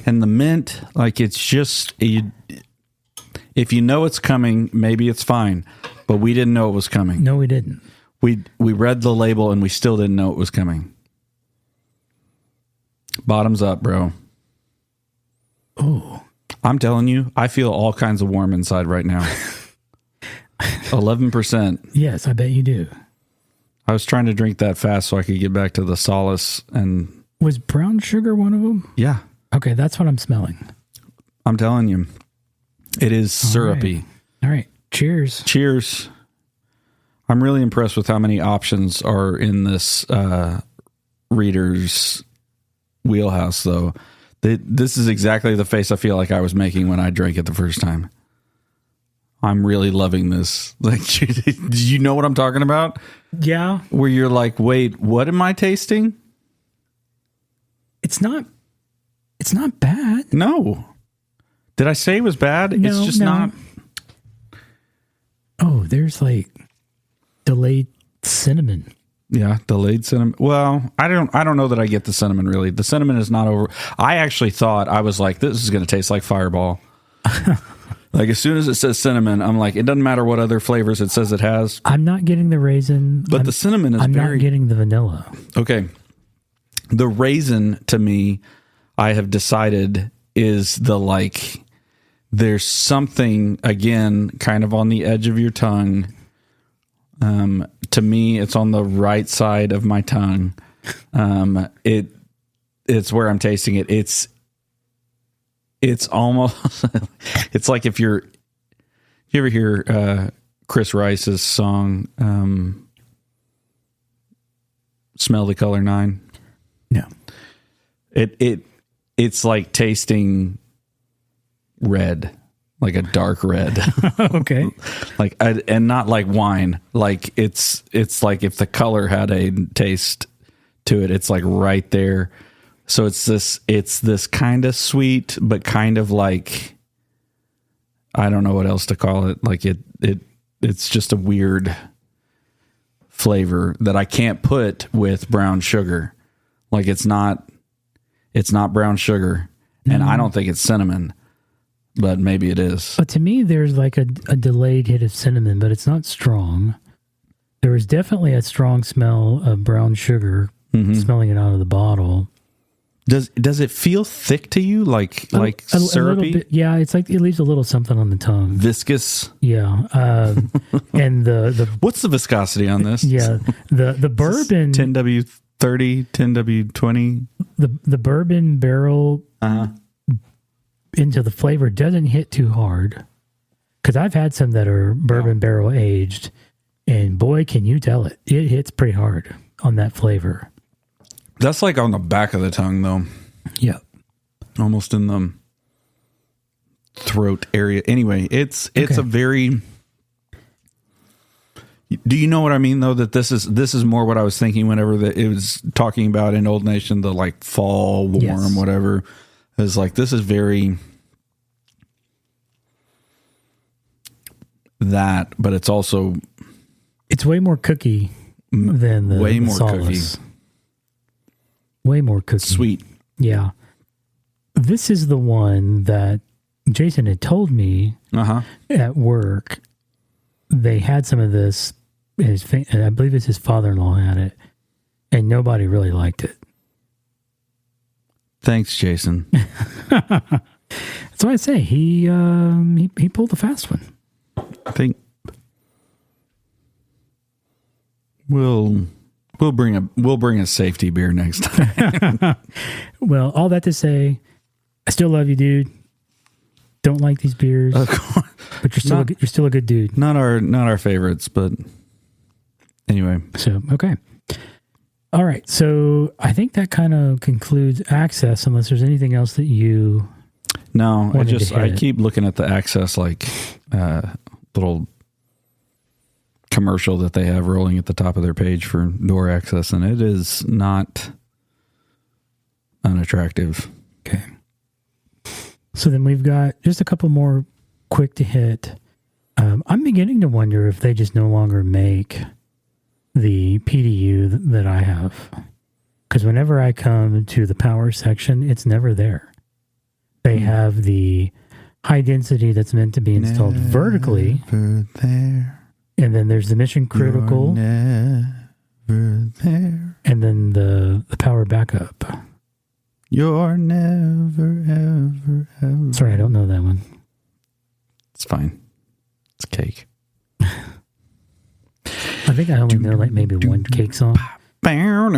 Speaker 1: and the mint. Like it's just if you know it's coming, maybe it's fine. But we didn't know it was coming.
Speaker 2: No, we didn't.
Speaker 1: We read the label and we still didn't know it was coming. Bottoms up, bro.
Speaker 2: Oh.
Speaker 1: I'm telling you, I feel all kinds of warm inside right now. 11%.
Speaker 2: Yes, I bet you do.
Speaker 1: I was trying to drink that fast so I could get back to the Solace. And
Speaker 2: was brown sugar one of them?
Speaker 1: Yeah.
Speaker 2: Okay, that's what I'm smelling.
Speaker 1: I'm telling you. It is syrupy.
Speaker 2: All right. Cheers.
Speaker 1: Cheers. I'm really impressed with how many options are in this reader's wheelhouse, though. This is exactly the face I feel like I was making when I drank it the first time. I'm really loving this. Like, do you know what I'm talking about?
Speaker 2: Yeah.
Speaker 1: Where you're like, wait, what am I tasting?
Speaker 2: It's not bad.
Speaker 1: No. Did I say it was bad?
Speaker 2: No,
Speaker 1: it's just not.
Speaker 2: Oh, there's like delayed cinnamon.
Speaker 1: Yeah, delayed cinnamon. Well, I don't know that I get the cinnamon really. The cinnamon is not over. I actually thought, I was like, this is going to taste like Fireball. Like as soon as it says cinnamon, I'm like, it doesn't matter what other flavors it says it has.
Speaker 2: I'm not getting the raisin.
Speaker 1: But the cinnamon is
Speaker 2: I'm not getting the vanilla.
Speaker 1: Okay. The raisin to me, I have decided is the like, there's something, again, kind of on the edge of your tongue. To me, it's on the right side of my tongue. It's where I'm tasting it. It's almost, it's like if you ever hear Chris Rice's song, Smell the Color 9?
Speaker 2: No.
Speaker 1: It's like tasting red. Like a dark red.
Speaker 2: Okay.
Speaker 1: Like, and not like wine. Like it's like if the color had a taste to it, it's like right there. So it's this kind of sweet, but kind of like, I don't know what else to call it. Like it's just a weird flavor that I can't put with brown sugar. Like it's not brown sugar, and I don't think it's cinnamon. But maybe it is.
Speaker 2: But to me, there's like a delayed hit of cinnamon, but it's not strong. There is definitely a strong smell of brown sugar, smelling it out of the bottle.
Speaker 1: Does it feel thick to you, like syrupy?
Speaker 2: A little bit, yeah, it's like it leaves a little something on the tongue.
Speaker 1: Viscous.
Speaker 2: Yeah, and the
Speaker 1: what's the viscosity on this?
Speaker 2: Yeah, the bourbon
Speaker 1: 10W30, 10W20.
Speaker 2: The bourbon barrel into the flavor doesn't hit too hard, because I've had some that are bourbon barrel aged, and boy, can you tell it hits pretty hard on that flavor.
Speaker 1: That's like on the back of the tongue, though.
Speaker 2: Yeah.
Speaker 1: Almost in the throat area. Anyway, it's a very... Do you know what I mean, though? That this is more what I was thinking whenever it was talking about in Old Nation, the like fall, warm, whatever. It's like, this is very... that, but it's also...
Speaker 2: It's way more cookie than the
Speaker 1: way more
Speaker 2: Solace.
Speaker 1: cookie.
Speaker 2: Way more cookie.
Speaker 1: Sweet.
Speaker 2: Yeah. This is the one that Jason had told me at work. They had some of this. I believe it's his father-in-law had it, and nobody really liked it.
Speaker 1: Thanks, Jason.
Speaker 2: That's why I say he pulled the fast one.
Speaker 1: I think we'll bring a safety beer next time.
Speaker 2: Well, all that to say, I still love you, dude. Don't like these beers, but you're still a good dude.
Speaker 1: Not our favorites, but anyway.
Speaker 2: So okay, all right. So I think that kind of concludes Access, unless there's anything else that you.
Speaker 1: No, I keep looking at the Access like little commercial that they have rolling at the top of their page for door access, and it is not unattractive.
Speaker 2: Okay. So then we've got just a couple more quick to hit. I'm beginning to wonder if they just no longer make the PDU that I have, because whenever I come to the power section, it's never there. They have the high density that's meant to be installed vertically. There. And then there's the mission critical.
Speaker 1: You're never there.
Speaker 2: And then the power backup.
Speaker 1: You're never, ever, ever.
Speaker 2: Sorry, I don't know that one.
Speaker 1: It's fine. It's cake.
Speaker 2: I think I only know like maybe one cake song.
Speaker 1: Oh,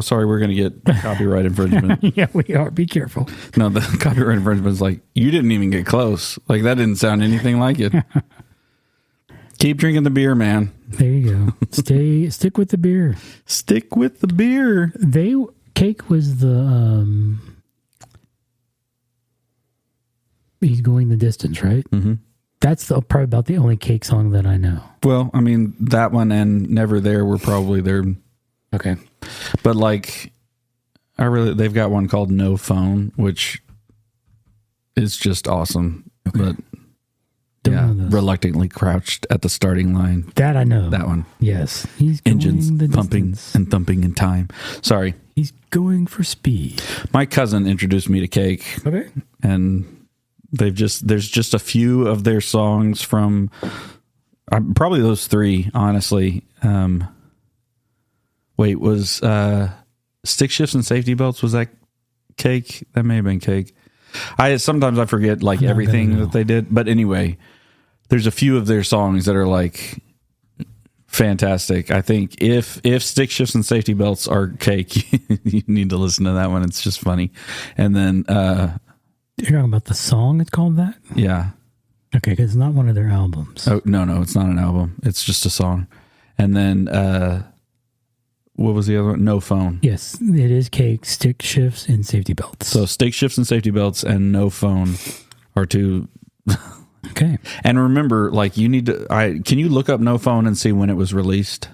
Speaker 1: sorry, we're going to get copyright infringement.
Speaker 2: Yeah, we are. Be careful.
Speaker 1: No, the copyright infringement is like, you didn't even get close. Like, that didn't sound anything like it. Keep drinking the beer, man.
Speaker 2: There you go. Stick with the beer.
Speaker 1: Stick with the beer.
Speaker 2: Cake was the he's going the distance, right? Mm-hmm. That's probably about the only Cake song that I know.
Speaker 1: Well, I mean, that one and Never There were probably their...
Speaker 2: Okay.
Speaker 1: But like, they've got one called No Phone, which is just awesome. Okay. But reluctantly crouched at the starting line.
Speaker 2: That I know.
Speaker 1: That one.
Speaker 2: Yes. He's
Speaker 1: engines pumping and thumping in time. Sorry.
Speaker 2: He's going for speed.
Speaker 1: My cousin introduced me to Cake. Okay. And there's just a few of their songs from probably those three, honestly. Was Stick Shifts and Safety Belts, was that Cake? That may have been Cake. Sometimes I forget like everything that they did, but anyway, there's a few of their songs that are like fantastic. I think if Stick Shifts and Safety Belts are Cake, you need to listen to that one. It's just funny. And then
Speaker 2: you're talking about the song? It's called that?
Speaker 1: Yeah.
Speaker 2: Okay, because it's not one of their albums.
Speaker 1: Oh no, it's not an album. It's just a song. And then what was the other one? No Phone.
Speaker 2: Yes, it is Cake, Stick Shifts, and Safety Belts.
Speaker 1: So Stick Shifts and Safety Belts and No Phone are two.
Speaker 2: Okay.
Speaker 1: And remember, like, you need to... can you look up No Phone and see when it was released?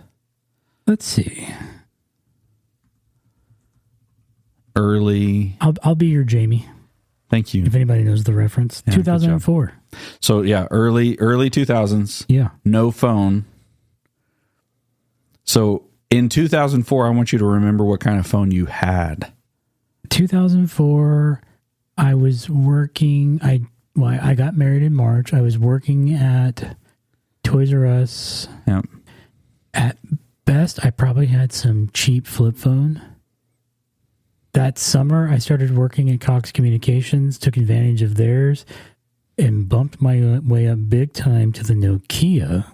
Speaker 2: Let's see.
Speaker 1: Early...
Speaker 2: I'll be your Jamie.
Speaker 1: Thank you.
Speaker 2: If anybody knows the reference. Yeah, 2004.
Speaker 1: So, yeah, early 2000s.
Speaker 2: Yeah.
Speaker 1: No Phone. So, in 2004, I want you to remember what kind of phone you had.
Speaker 2: 2004, I was working... I got married in March. I was working at Toys R Us.
Speaker 1: Yep.
Speaker 2: At best, I probably had some cheap flip phone. that summer, I started working at Cox Communications, took advantage of theirs, and bumped my way up big time to the Nokia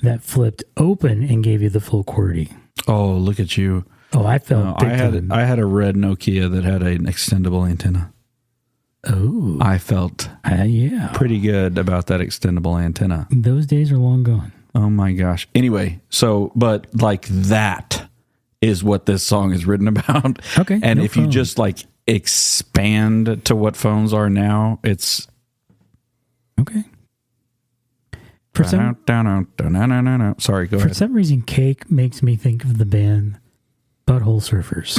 Speaker 2: that flipped open and gave you the full QWERTY.
Speaker 1: Oh, look at you.
Speaker 2: Oh, I felt big time.
Speaker 1: I had a red Nokia that had an extendable antenna.
Speaker 2: Oh.
Speaker 1: I felt pretty good about that extendable antenna.
Speaker 2: Those days are long gone.
Speaker 1: Oh my gosh. Anyway, but like that is what this song is written about.
Speaker 2: Okay.
Speaker 1: And if you just like expand to what phones are now, it's
Speaker 2: okay. For some
Speaker 1: sorry, go ahead.
Speaker 2: For some reason, Cake makes me think of the band Butthole Surfers.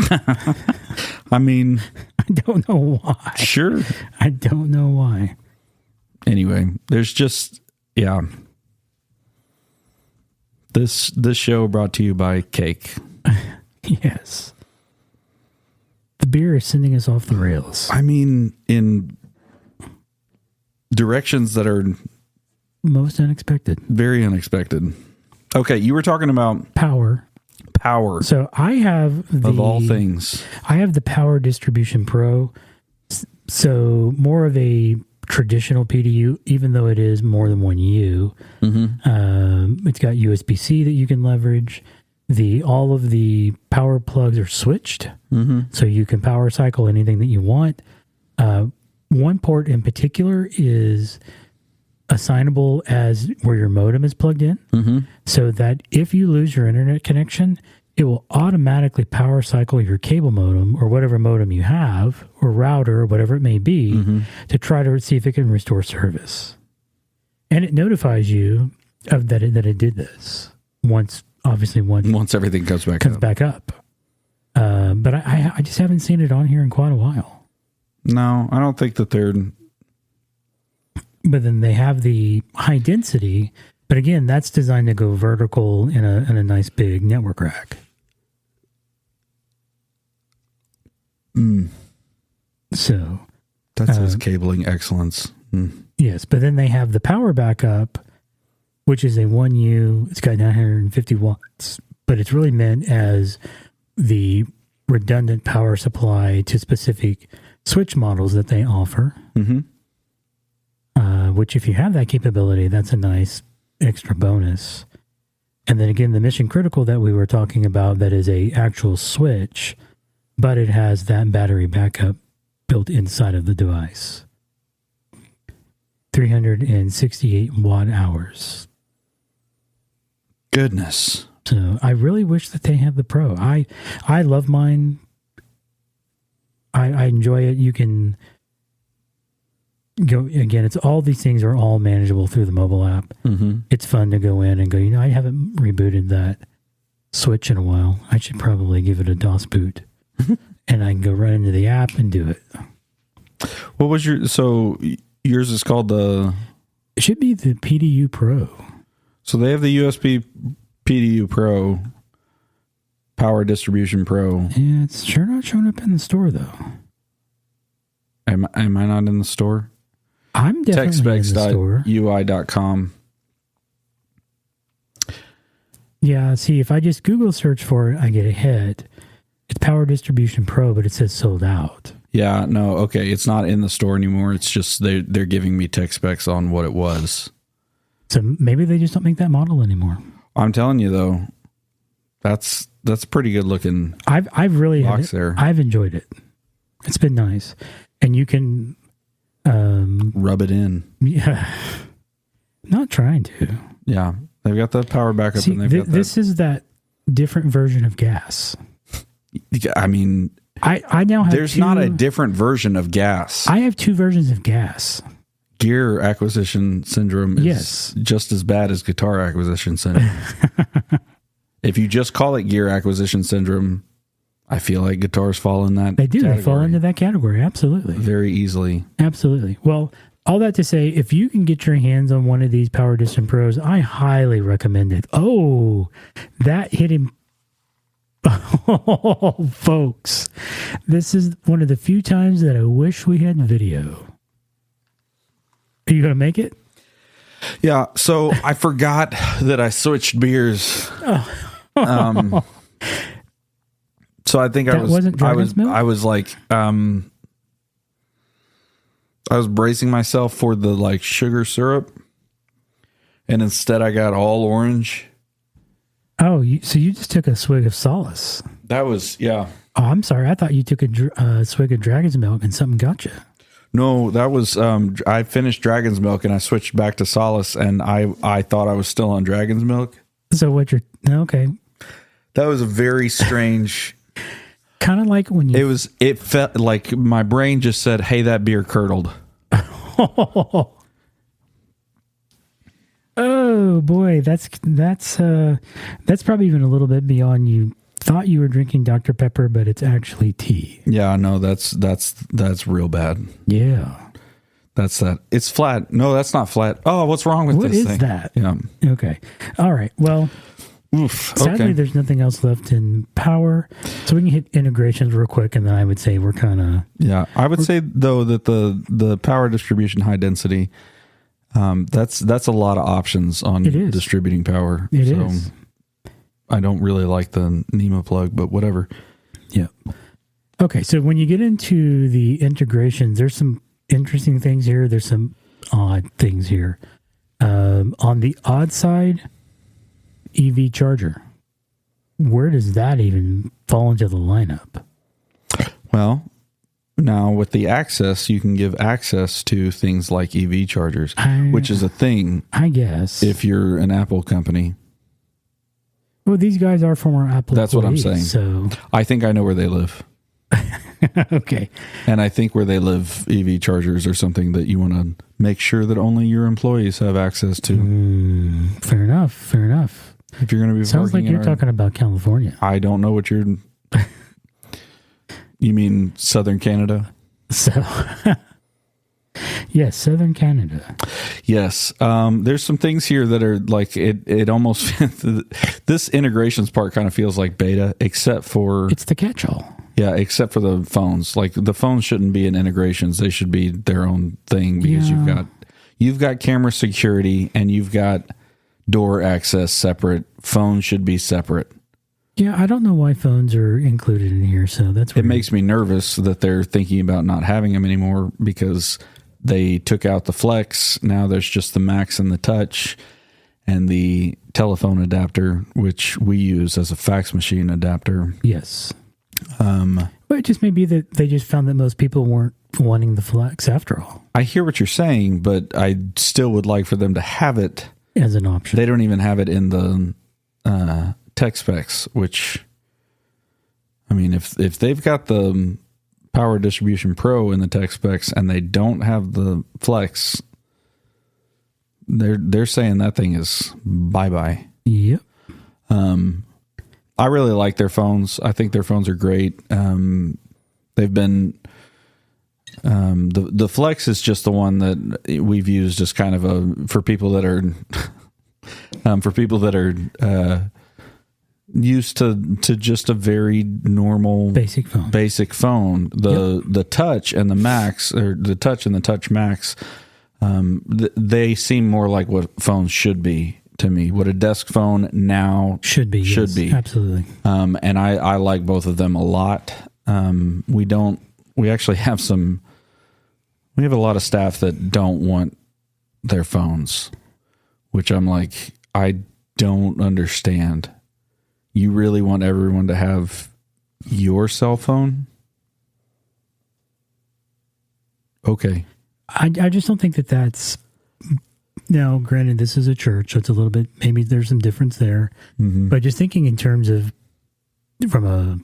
Speaker 1: I mean,
Speaker 2: I don't know why.
Speaker 1: Sure.
Speaker 2: I don't know why.
Speaker 1: Anyway, there's just This show brought to you by Cake.
Speaker 2: Yes. The beer is sending us off the rails.
Speaker 1: I mean, in directions that are
Speaker 2: most unexpected.
Speaker 1: Very unexpected. Okay, you were talking about
Speaker 2: power.
Speaker 1: So
Speaker 2: I have
Speaker 1: of all things,
Speaker 2: I have the Power Distribution Pro. So more of a traditional PDU, even though it is more than one U. It's got USB-C that you can leverage. All of the power plugs are switched, so you can power cycle anything that you want. One port in particular is assignable as where your modem is plugged in, so that if you lose your internet connection, it will automatically power cycle your cable modem or whatever modem you have, or router, or whatever it may be, to try to see if it can restore service. And it notifies you of that it did this once everything comes back up. But I just haven't seen it on here in quite a while.
Speaker 1: No, I don't think that they're.
Speaker 2: But then they have the high density. But again, that's designed to go vertical in a nice big network rack. So
Speaker 1: that says cabling excellence.
Speaker 2: Yes, but then they have the power backup, which is a 1U. It's got 950 watts, but it's really meant as the redundant power supply to specific switch models that they offer. Which, if you have that capability, that's a nice extra bonus. And then again, the mission critical that we were talking about, that is a actual switch, but it has that battery backup built inside of the device. 368 watt hours.
Speaker 1: Goodness.
Speaker 2: So I really wish that they had the Pro. I love mine. I enjoy it. You can go again. It's all these things are all manageable through the mobile app. It's fun to go in and go, I haven't rebooted that switch in a while. I should probably give it a DOS boot. And I can go right into the app and do it.
Speaker 1: What was yours is called the...
Speaker 2: It should be the PDU Pro. So
Speaker 1: they have the USB PDU Pro, Power Distribution Pro.
Speaker 2: Yeah, it's sure not showing up in the store, though.
Speaker 1: Am I not in the store?
Speaker 2: I'm definitely in the store.
Speaker 1: TechSpecs.ui.com.
Speaker 2: Yeah, see, if I just Google search for it, I get ahead. It's Power Distribution Pro, but it says sold out.
Speaker 1: Yeah, no, okay. It's not in the store anymore. It's just they're giving me tech specs on what it was.
Speaker 2: So maybe they just don't make that model anymore.
Speaker 1: I'm telling you, though, that's pretty good looking.
Speaker 2: I've really
Speaker 1: box there.
Speaker 2: I've enjoyed it. It's been nice. And you can
Speaker 1: rub it in.
Speaker 2: Yeah. Not trying to.
Speaker 1: Yeah. They've got the power backup.
Speaker 2: See,
Speaker 1: and they've got
Speaker 2: this is that different version of gas.
Speaker 1: I mean,
Speaker 2: I now have
Speaker 1: there's not a different version of gas.
Speaker 2: I have two versions of gas.
Speaker 1: Gear acquisition syndrome is just as bad as guitar acquisition syndrome. If you just call it gear acquisition syndrome, I feel like guitars fall in that
Speaker 2: They do.
Speaker 1: category.
Speaker 2: They fall into that category. Absolutely.
Speaker 1: Very easily.
Speaker 2: Absolutely. Well, all that to say, if you can get your hands on one of these Power Distant Pros, I highly recommend it. Oh, that hit him. Oh, folks, this is one of the few times that I wish we had video. Are you going to make it?
Speaker 1: Yeah. So I forgot that I switched beers. So I think
Speaker 2: That wasn't Dragon's Milk?
Speaker 1: I was like, I was bracing myself for the like sugar syrup, and instead I got all orange.
Speaker 2: Oh, so you just took a swig of Solace.
Speaker 1: That was, yeah.
Speaker 2: Oh, I'm sorry. I thought you took a swig of Dragon's Milk and something got you.
Speaker 1: No, that was, I finished Dragon's Milk and I switched back to Solace, and I thought I was still on Dragon's Milk.
Speaker 2: So okay.
Speaker 1: That was a very strange.
Speaker 2: Kind of like when you...
Speaker 1: It felt like my brain just said, hey, that beer curdled.
Speaker 2: Oh boy, that's probably even a little bit beyond you thought you were drinking Dr. Pepper, but it's actually tea.
Speaker 1: Yeah, no, that's real bad.
Speaker 2: Yeah.
Speaker 1: That's that. It's flat. No, that's not flat. Oh, what's wrong with
Speaker 2: what
Speaker 1: this
Speaker 2: is
Speaker 1: thing?
Speaker 2: that?
Speaker 1: Yeah.
Speaker 2: Okay. All right. Well, sadly, there's nothing else left in power. So we can hit integrations real quick, and then I would say we're kind of...
Speaker 1: Yeah. I would say, though, that the power distribution high density, that's a lot of options on distributing power.
Speaker 2: It is.
Speaker 1: I don't really like the NEMA plug, but whatever.
Speaker 2: Yeah. Okay. So when you get into the integrations, there's some interesting things here. There's some odd things here. On the odd side, EV charger. Where does that even fall into the lineup?
Speaker 1: Well, now with the access, you can give access to things like EV chargers, which is a thing,
Speaker 2: I guess,
Speaker 1: if you're an Apple company.
Speaker 2: Well, these guys are former Apple
Speaker 1: That's
Speaker 2: employees,
Speaker 1: what I'm saying. So I think I know where they live.
Speaker 2: Okay.
Speaker 1: And I think where they live, EV chargers are something that you want to make sure that only your employees have access to.
Speaker 2: Fair enough.
Speaker 1: If you're going to be
Speaker 2: sounds like you're talking about California.
Speaker 1: I don't know what you're... You mean Southern Canada?
Speaker 2: So, yes, Southern Canada.
Speaker 1: Yes. There's some things here that are like, it almost... This integrations part kind of feels like beta, except for...
Speaker 2: It's the catch-all.
Speaker 1: Yeah, except for the phones. Like, the phones shouldn't be in integrations. They should be their own thing, because you've got camera security and you've got door access separate. Phones should be separate.
Speaker 2: Yeah, I don't know why phones are included in here, so that's weird.
Speaker 1: It makes me nervous that they're thinking about not having them anymore, because they took out the Flex. Now there's just the Max and the Touch and the telephone adapter, which we use as a fax machine adapter.
Speaker 2: Yes. But it just may be that they just found that most people weren't wanting the Flex after all.
Speaker 1: I hear what you're saying, but I still would like for them to have it
Speaker 2: as an option.
Speaker 1: They don't even have it in the tech specs, which, I mean, if they've got the Power Distribution Pro in the tech specs and they don't have the Flex, they're saying that thing is bye-bye.
Speaker 2: Yep.
Speaker 1: I really like their phones. I think their phones are great. They've been the Flex is just the one that we've used as kind of for people that are used to just a very normal
Speaker 2: basic phone.
Speaker 1: The Touch and the Max, or the Touch and the Touch Max, they seem more like what phones should be to me. What a desk phone now should be.
Speaker 2: Absolutely.
Speaker 1: And I like both of them a lot. We actually have we have a lot of staff that don't want their phones, which I'm like, I don't understand. You really want everyone to have your cell phone? Okay.
Speaker 2: I just don't think that's... Now, granted, this is a church, so it's a little bit... Maybe there's some difference there. Mm-hmm. But just thinking in terms of... From a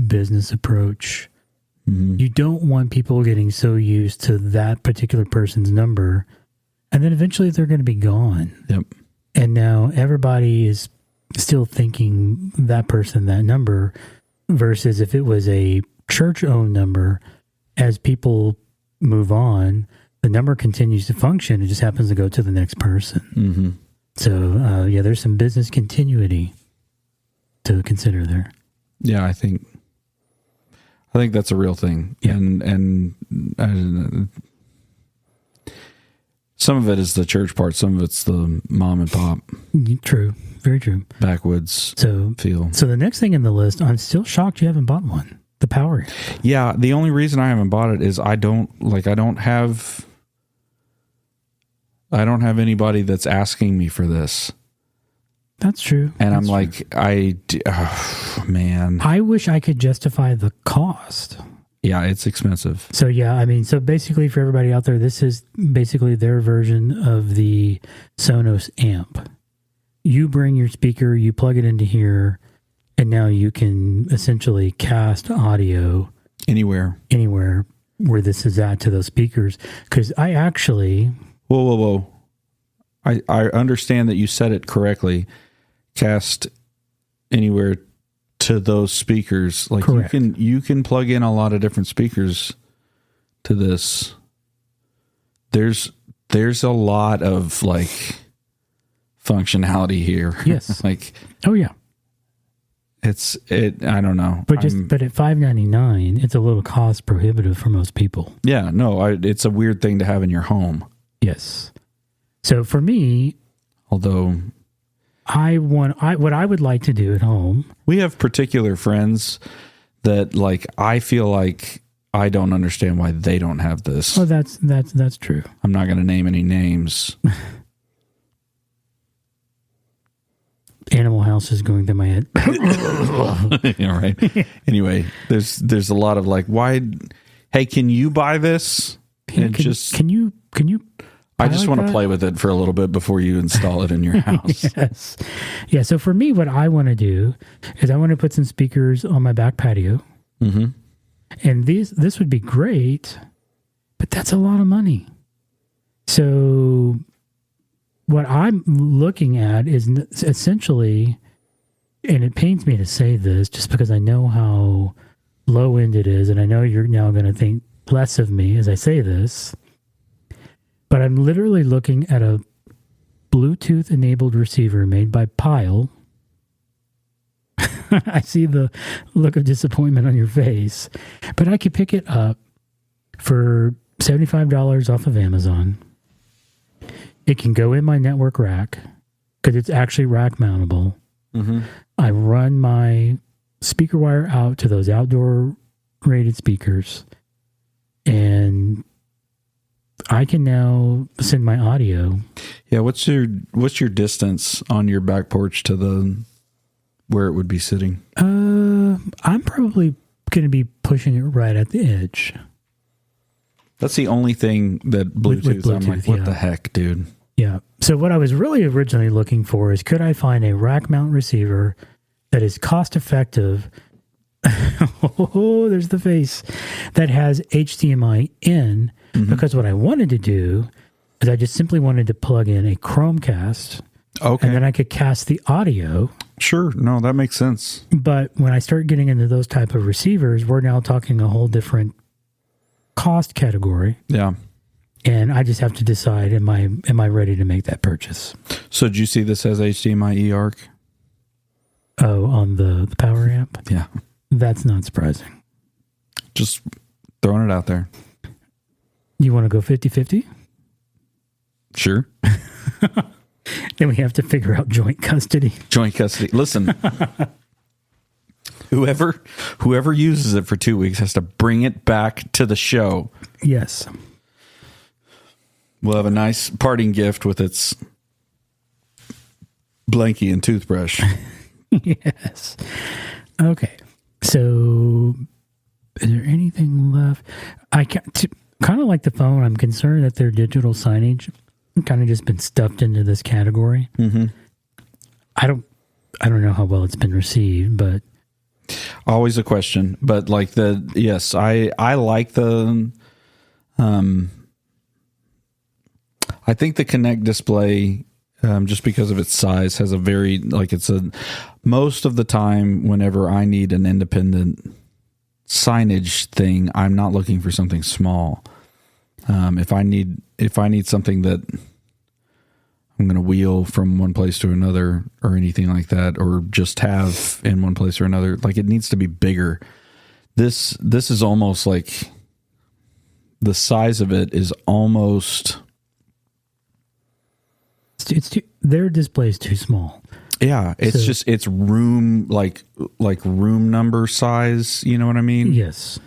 Speaker 2: business approach, mm-hmm. You don't want people getting so used to that particular person's number, and then eventually they're going to be gone.
Speaker 1: Yep.
Speaker 2: And now everybody is still thinking that person, that number, versus if it was a church-owned number, as people move on, the number continues to function. It just happens to go to the next person. Mm-hmm. So, there's some business continuity to consider there.
Speaker 1: Yeah, I think that's a real thing. Yeah. And some of it is the church part. Some of it's the mom and pop.
Speaker 2: True. Very true.
Speaker 1: backwoods feel.
Speaker 2: So the next thing in the list, I'm still shocked you haven't bought one. The Power Amp.
Speaker 1: Yeah, the only reason I haven't bought it is I don't have anybody that's asking me for this.
Speaker 2: That's true.
Speaker 1: And
Speaker 2: That's
Speaker 1: I'm like, man.
Speaker 2: I wish I could justify the cost.
Speaker 1: Yeah, it's expensive.
Speaker 2: So yeah, I mean, so basically for everybody out there, this is basically their version of the Sonos amp. You bring your speaker, you plug it into here, and now you can essentially cast audio
Speaker 1: Anywhere
Speaker 2: where this is at to those speakers. Because I actually...
Speaker 1: Whoa. I understand that you said it correctly. Cast anywhere to those speakers. Like
Speaker 2: Correct.
Speaker 1: you can plug in a lot of different speakers to this. There's a lot of like functionality here.
Speaker 2: Yes.
Speaker 1: Like,
Speaker 2: oh yeah.
Speaker 1: I don't know.
Speaker 2: But at $599, it's a little cost prohibitive for most people.
Speaker 1: Yeah, no, it's a weird thing to have in your home.
Speaker 2: Yes. So for me,
Speaker 1: although
Speaker 2: what I would like to do at home.
Speaker 1: We have particular friends that like I feel like I don't understand why they don't have this.
Speaker 2: Oh, that's true.
Speaker 1: I'm not going to name any names.
Speaker 2: Animal House is going through my head.
Speaker 1: Yeah, right. Anyway, there's a lot of like, why? Hey, can you buy this?
Speaker 2: Can you?
Speaker 1: I just want to play with it for a little bit before you install it in your house.
Speaker 2: Yes. Yeah. So for me, what I want to do is I want to put some speakers on my back patio, and this would be great, but that's a lot of money. So what I'm looking at is essentially, and it pains me to say this just because I know how low end it is, and I know you're now going to think less of me as I say this, but I'm literally looking at a Bluetooth enabled receiver made by Pile. I see the look of disappointment on your face, but I could pick it up for $75 off of Amazon. It can go in my network rack because it's actually rack mountable. I run my speaker wire out to those outdoor rated speakers, and I can now send my audio.
Speaker 1: Yeah, what's your distance on your back porch to the where it would be sitting?
Speaker 2: I'm probably going to be pushing it right at the edge.
Speaker 1: That's the only thing that Bluetooth,
Speaker 2: with Bluetooth,
Speaker 1: I'm like, what the heck, dude?
Speaker 2: Yeah. So what I was really originally looking for is, could I find a rack mount receiver that is cost effective? Oh, there's the face. That has HDMI in, because what I wanted to do is I just simply wanted to plug in a Chromecast.
Speaker 1: Okay.
Speaker 2: And then I could cast the audio.
Speaker 1: Sure. No, that makes sense.
Speaker 2: But when I start getting into those type of receivers, we're now talking a whole different cost category.
Speaker 1: Yeah.
Speaker 2: And I just have to decide, am I ready to make that purchase?
Speaker 1: So did you see this as HDMI eARC?
Speaker 2: Oh, on the Power Amp?
Speaker 1: Yeah.
Speaker 2: That's not surprising.
Speaker 1: Just throwing it out there.
Speaker 2: You want to go 50-50?
Speaker 1: Sure.
Speaker 2: Then we have to figure out joint custody.
Speaker 1: Joint custody. Listen, whoever uses it for 2 weeks has to bring it back to the show.
Speaker 2: Yes.
Speaker 1: We'll have a nice parting gift with its blankie and toothbrush.
Speaker 2: Yes. Okay. So, is there anything left? I kind of like the phone. I'm concerned that their digital signage kind of just been stuffed into this category. I don't know how well it's been received, but
Speaker 1: always a question. But like I like the. I think the Connect display, just because of its size, has a very most of the time whenever I need an independent signage thing, I'm not looking for something small. If I need something that I'm going to wheel from one place to another or anything like that, or just have in one place or another, like it needs to be bigger. This is almost like the size of it is almost.
Speaker 2: Their display is too small.
Speaker 1: Yeah, it's room like room number size. You know what I mean?
Speaker 2: Yes.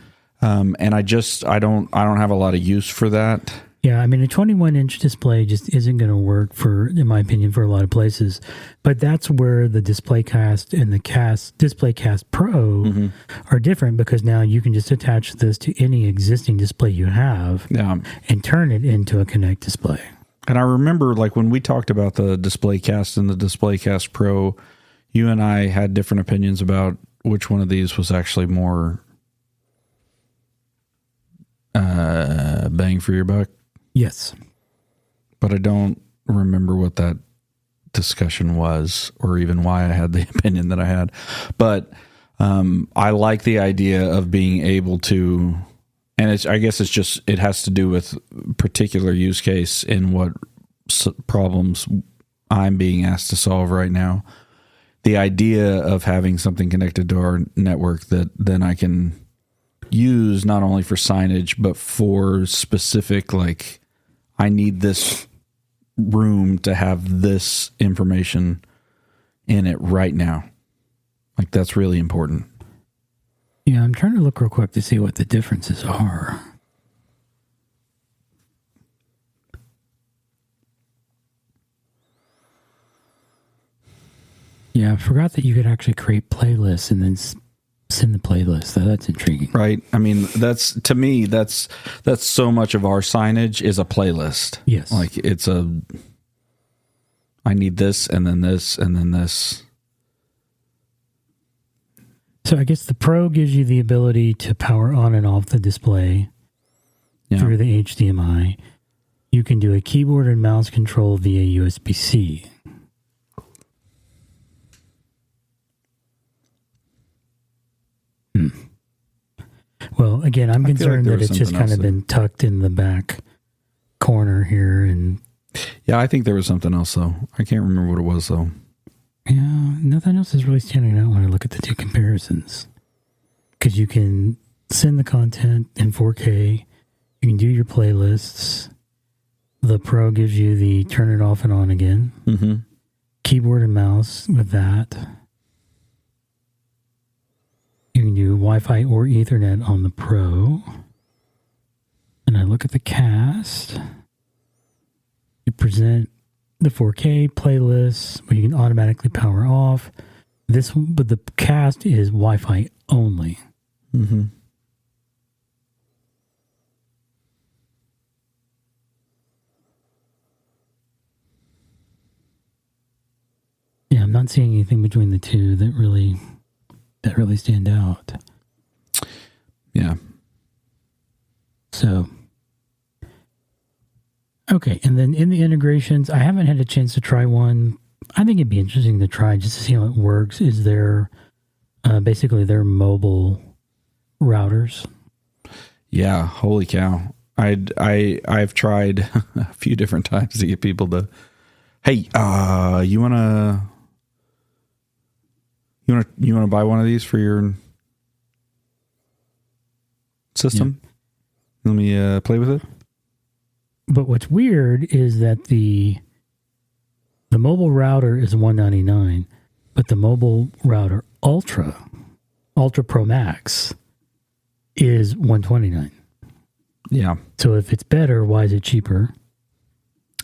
Speaker 1: And I don't have a lot of use for that.
Speaker 2: Yeah, I mean, a 21-inch display just isn't going to work in my opinion, for a lot of places. But that's where the DisplayCast and the DisplayCast Pro are different, because now you can just attach this to any existing display you have and turn it into a Connect display.
Speaker 1: And I remember, like, when we talked about the DisplayCast and the DisplayCast Pro, you and I had different opinions about which one of these was actually more bang for your buck.
Speaker 2: Yes.
Speaker 1: But I don't remember what that discussion was, or even why I had the opinion that I had. But I like the idea of being able to, and I guess it has to do with particular use case in what problems I'm being asked to solve right now. The idea of having something connected to our network that then I can use not only for signage, but for specific, like, I need this room to have this information in it right now. Like, that's really important.
Speaker 2: Yeah, I'm trying to look real quick to see what the differences are. Yeah, I forgot that you could actually create playlists and then send the playlist. So that's intriguing.
Speaker 1: Right. I mean, to me, that's so much of our signage is a playlist.
Speaker 2: Yes.
Speaker 1: Like, I need this and then this and then this.
Speaker 2: So I guess the Pro gives you the ability to power on and off the display through the HDMI. You can do a keyboard and mouse control via USB-C. Well, again, I'm concerned that it's just kind of been tucked in the back corner here. And
Speaker 1: yeah, I think there was something else, though. I can't remember what it was, though.
Speaker 2: Yeah, nothing else is really standing out when I look at the two comparisons. Because you can send the content in 4K. You can do your playlists. The Pro gives you the turn it off and on again.
Speaker 1: Mm-hmm.
Speaker 2: Keyboard and mouse with that. You can do Wi-Fi or Ethernet on the Pro. And I look at the cast. You present the 4K playlist where you can automatically power off. But the cast is Wi-Fi only.
Speaker 1: Mm-hmm.
Speaker 2: Yeah, I'm not seeing anything between the two that really stand out.
Speaker 1: Yeah.
Speaker 2: So, okay, and then in the integrations, I haven't had a chance to try one. I think it'd be interesting to try just to see how it works. Is there basically their mobile routers?
Speaker 1: Yeah, holy cow. I've tried a few different times to get people to, hey, you wanna buy one of these for your system? Yeah. Let me play with it.
Speaker 2: But what's weird is that the mobile router is $199, but the mobile router Ultra Pro Max is $129.
Speaker 1: Yeah.
Speaker 2: So if it's better, why is it cheaper?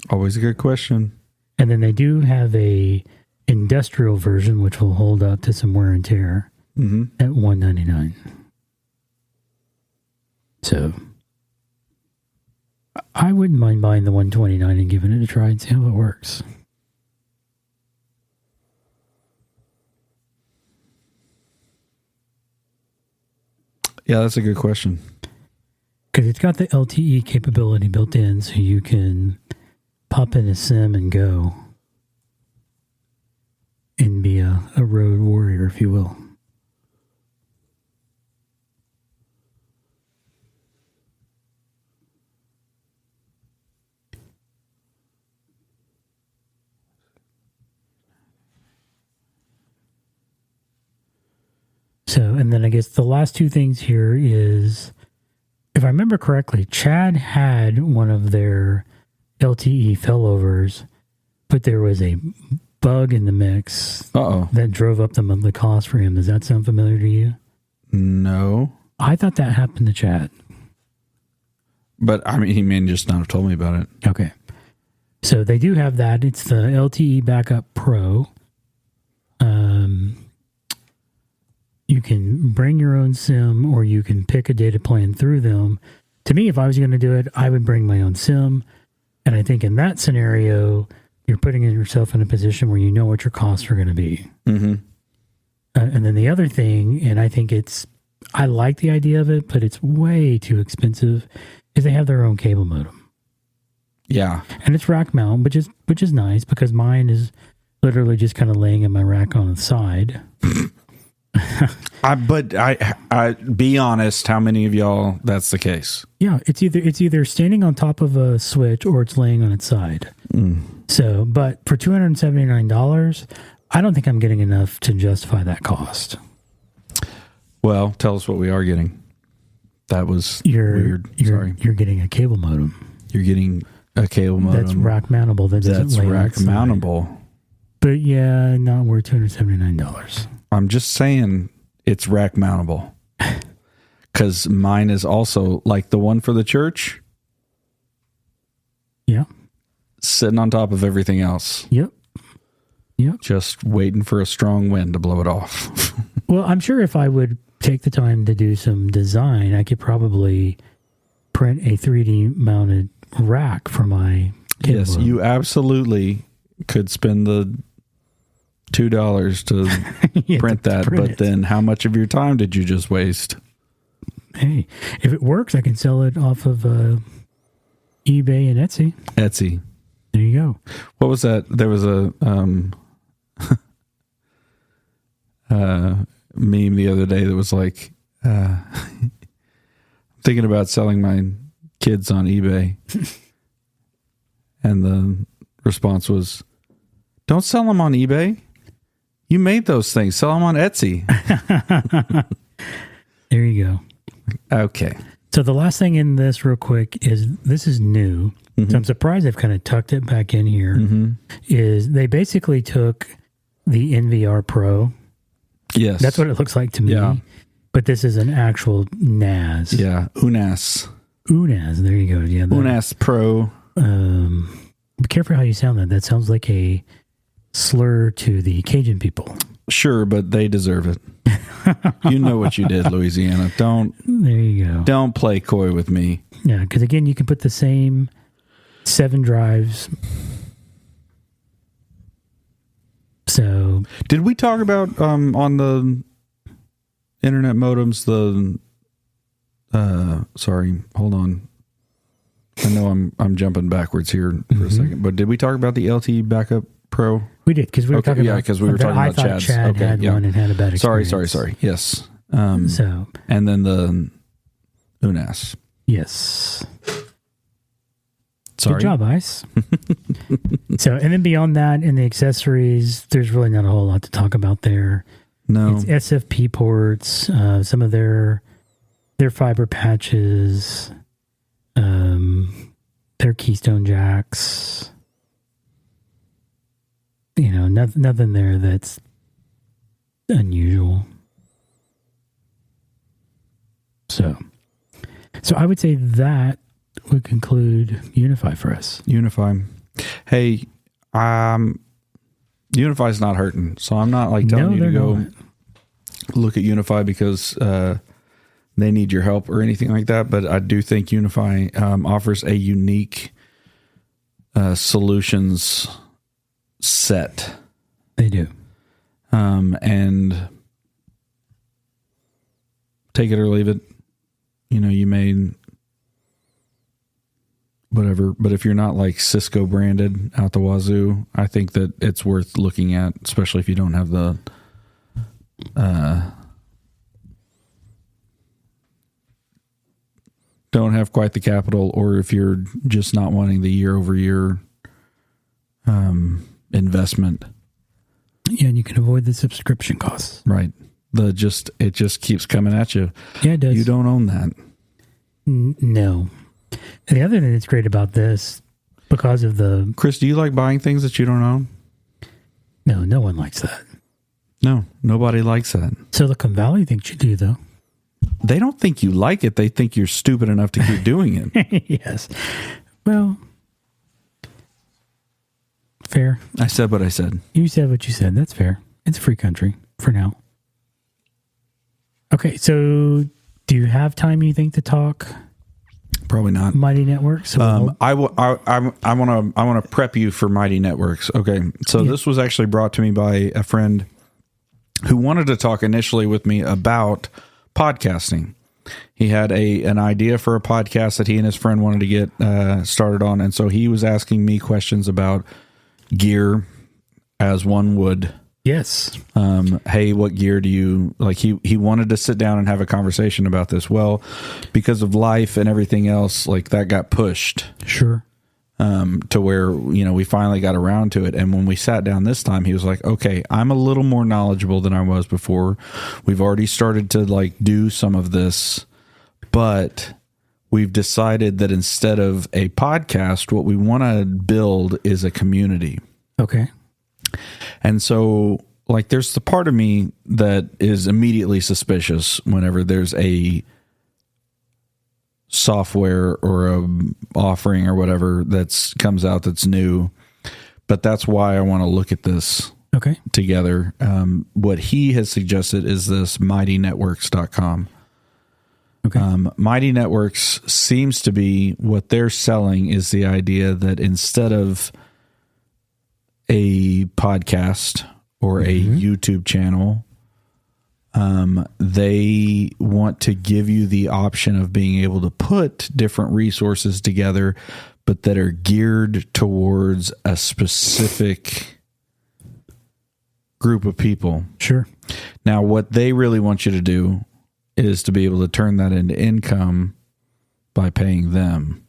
Speaker 1: Always a good question.
Speaker 2: And then they do have a industrial version, which will hold up to some wear and tear at $199. So I wouldn't mind buying the $129 and giving it a try and see how it works.
Speaker 1: Yeah, that's a good question.
Speaker 2: Because it's got the LTE capability built in, so you can pop in a SIM and go and be a road warrior, if you will. So, and then I guess the last two things here is, if I remember correctly, Chad had one of their LTE failovers, but there was a bug in the mix
Speaker 1: Uh-oh.
Speaker 2: that drove up the monthly cost for him. Does that sound familiar to you?
Speaker 1: No.
Speaker 2: I thought that happened to Chad.
Speaker 1: But, I mean, he may just not have told me about it.
Speaker 2: Okay. So they do have that. It's the LTE Backup Pro. You can bring your own SIM or you can pick a data plan through them. To me, if I was going to do it, I would bring my own SIM. And I think in that scenario, you're putting yourself in a position where you know what your costs are going to be.
Speaker 1: Mm-hmm.
Speaker 2: And then the other thing, and I think I like the idea of it, but it's way too expensive, is they have their own cable modem.
Speaker 1: Yeah.
Speaker 2: And it's rack mount, which is nice because mine is literally just kind of laying in my rack on the side.
Speaker 1: But I be honest, how many of y'all that's the case?
Speaker 2: Yeah, it's either standing on top of a switch or it's laying on its side. So, but for $279, I don't think I'm getting enough to justify that cost.
Speaker 1: Well, tell us what we are getting. That was weird. Sorry.
Speaker 2: You're getting a cable modem.
Speaker 1: You're getting a cable modem.
Speaker 2: That's rack mountable. That's
Speaker 1: rack mountable.
Speaker 2: But yeah, not worth $279.
Speaker 1: I'm just saying it's rack mountable. Because mine is also like the one for the church.
Speaker 2: Yeah.
Speaker 1: Sitting on top of everything else.
Speaker 2: Yep.
Speaker 1: Just waiting for a strong wind to blow it off.
Speaker 2: Well, I'm sure if I would take the time to do some design, I could probably print a 3D mounted rack for my cable.
Speaker 1: Yes, you absolutely could spend the $2 to print that, but then how much of your time did you just waste?
Speaker 2: Hey, if it works, I can sell it off of eBay and Etsy.
Speaker 1: Etsy.
Speaker 2: There you go.
Speaker 1: What was that? There was a meme the other day that was like, thinking about selling my kids on eBay. And the response was, don't sell them on eBay. You made those things. Sell them on Etsy.
Speaker 2: There you go.
Speaker 1: Okay.
Speaker 2: So the last thing in this real quick is this is new. Mm-hmm. So I'm surprised they've kind of tucked it back in here. Mm-hmm. Is they basically took the NVR Pro.
Speaker 1: Yes.
Speaker 2: That's what it looks like to me. Yeah. But this is an actual NAS.
Speaker 1: Yeah. UNAS.
Speaker 2: There you go. Yeah.
Speaker 1: UNAS Pro.
Speaker 2: Be careful how you sound that. That sounds like a slur to the Cajun people.
Speaker 1: Sure, but they deserve it. You know what you did, Louisiana.
Speaker 2: There you go.
Speaker 1: Don't play coy with me.
Speaker 2: Yeah, because again, you can put the same 7 drives. So,
Speaker 1: did we talk about on the internet modems sorry, hold on. I know I'm jumping backwards here for a second, but did we talk about the LTE Backup Pro?
Speaker 2: We did, because we were talking about.
Speaker 1: Because we were talking about Chad's.
Speaker 2: Chad had one and had a bad experience.
Speaker 1: Sorry. Yes.
Speaker 2: So,
Speaker 1: and then the UNAS.
Speaker 2: Yes.
Speaker 1: Sorry.
Speaker 2: Good job, Ice. So, and then beyond that, in the accessories, there's really not a whole lot to talk about there.
Speaker 1: No.
Speaker 2: It's SFP ports, some of their fiber patches, their Keystone jacks. You know, nothing there that's unusual. So I would say that would conclude UniFi for us.
Speaker 1: UniFi. Hey, UniFi's not hurting, so I'm not like telling you to go look at UniFi because they need your help or anything like that. But I do think UniFi offers a unique solutions set.
Speaker 2: They do.
Speaker 1: And take it or leave it. You know, you may whatever, but if you're not like Cisco branded out the wazoo, I think that it's worth looking at, especially if you don't have the don't have quite the capital, or if you're just not wanting the year-over-year investment.
Speaker 2: Yeah, and you can avoid the subscription costs.
Speaker 1: Right. It just keeps coming at you.
Speaker 2: Yeah, it does.
Speaker 1: You don't own that.
Speaker 2: No. And the other thing that's great about this, because of the...
Speaker 1: Kris, do you like buying things that you don't own?
Speaker 2: No, no one likes that.
Speaker 1: No, nobody likes that.
Speaker 2: Silicon Valley thinks you do, though.
Speaker 1: They don't think you like it. They think you're stupid enough to keep doing it.
Speaker 2: Yes. Well, fair.
Speaker 1: I said what I said.
Speaker 2: You said what you said. That's fair. It's a free country for now. Okay, so do you have time, you think, to talk
Speaker 1: Probably not.
Speaker 2: Mighty Networks?
Speaker 1: I want to prep you for Mighty Networks. Okay, so this was actually brought to me by a friend who wanted to talk initially with me about podcasting. He had an idea for a podcast that he and his friend wanted to get started on, and so he was asking me questions about gear, as one would.
Speaker 2: Yes.
Speaker 1: Hey, what gear do you like? He wanted to sit down and have a conversation about this. Well, because of life and everything else, like that got pushed.
Speaker 2: Sure.
Speaker 1: To where, we finally got around to it. And when we sat down this time, he was like, okay, I'm a little more knowledgeable than I was before. We've already started to do some of this, but we've decided that instead of a podcast, what we want to build is a community.
Speaker 2: Okay.
Speaker 1: And so, there's the part of me that is immediately suspicious whenever there's a software or a offering or whatever that's comes out that's new. But that's why I want to look at this together. What he has suggested is this mightynetworks.com.
Speaker 2: Okay.
Speaker 1: Mighty Networks seems to be what they're selling is the idea that instead of a podcast or a YouTube channel, they want to give you the option of being able to put different resources together, but that are geared towards a specific group of people.
Speaker 2: Sure.
Speaker 1: Now, what they really want you to do is to be able to turn that into income by paying them.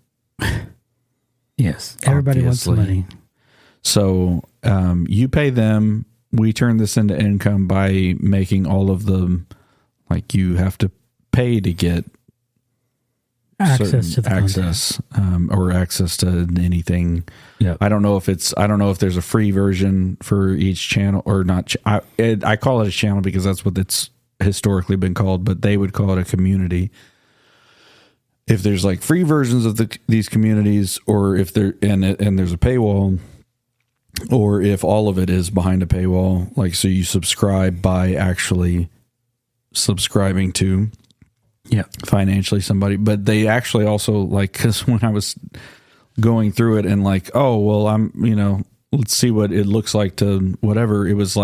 Speaker 2: Yes. Everybody wants money.
Speaker 1: So you pay them. We turn this into income by making all of the, you have to pay to get
Speaker 2: access to the
Speaker 1: access or access to anything.
Speaker 2: Yeah.
Speaker 1: I don't know if there's a free version for each channel or not. I call it a channel because that's what it's historically been called, but they would call it a community. If there's free versions of these communities, or if there and there's a paywall, or if all of it is behind a paywall, so you subscribe by actually subscribing to financially somebody. But they actually also because when I was going through it and let's see what it looks like to whatever, it was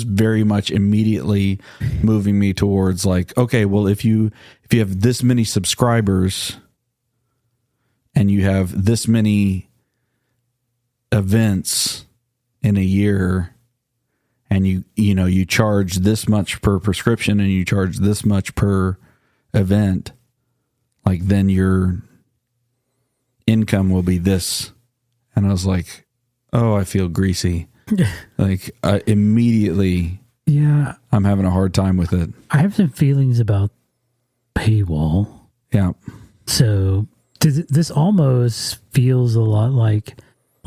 Speaker 1: very much immediately moving me towards okay, well, if you have this many subscribers and you have this many events in a year, and you charge this much per prescription and you charge this much per event, then your income will be this. And I was like, oh, I feel greasy. Immediately, I'm having a hard time with it.
Speaker 2: I have some feelings about paywall.
Speaker 1: Yeah.
Speaker 2: So this almost feels a lot like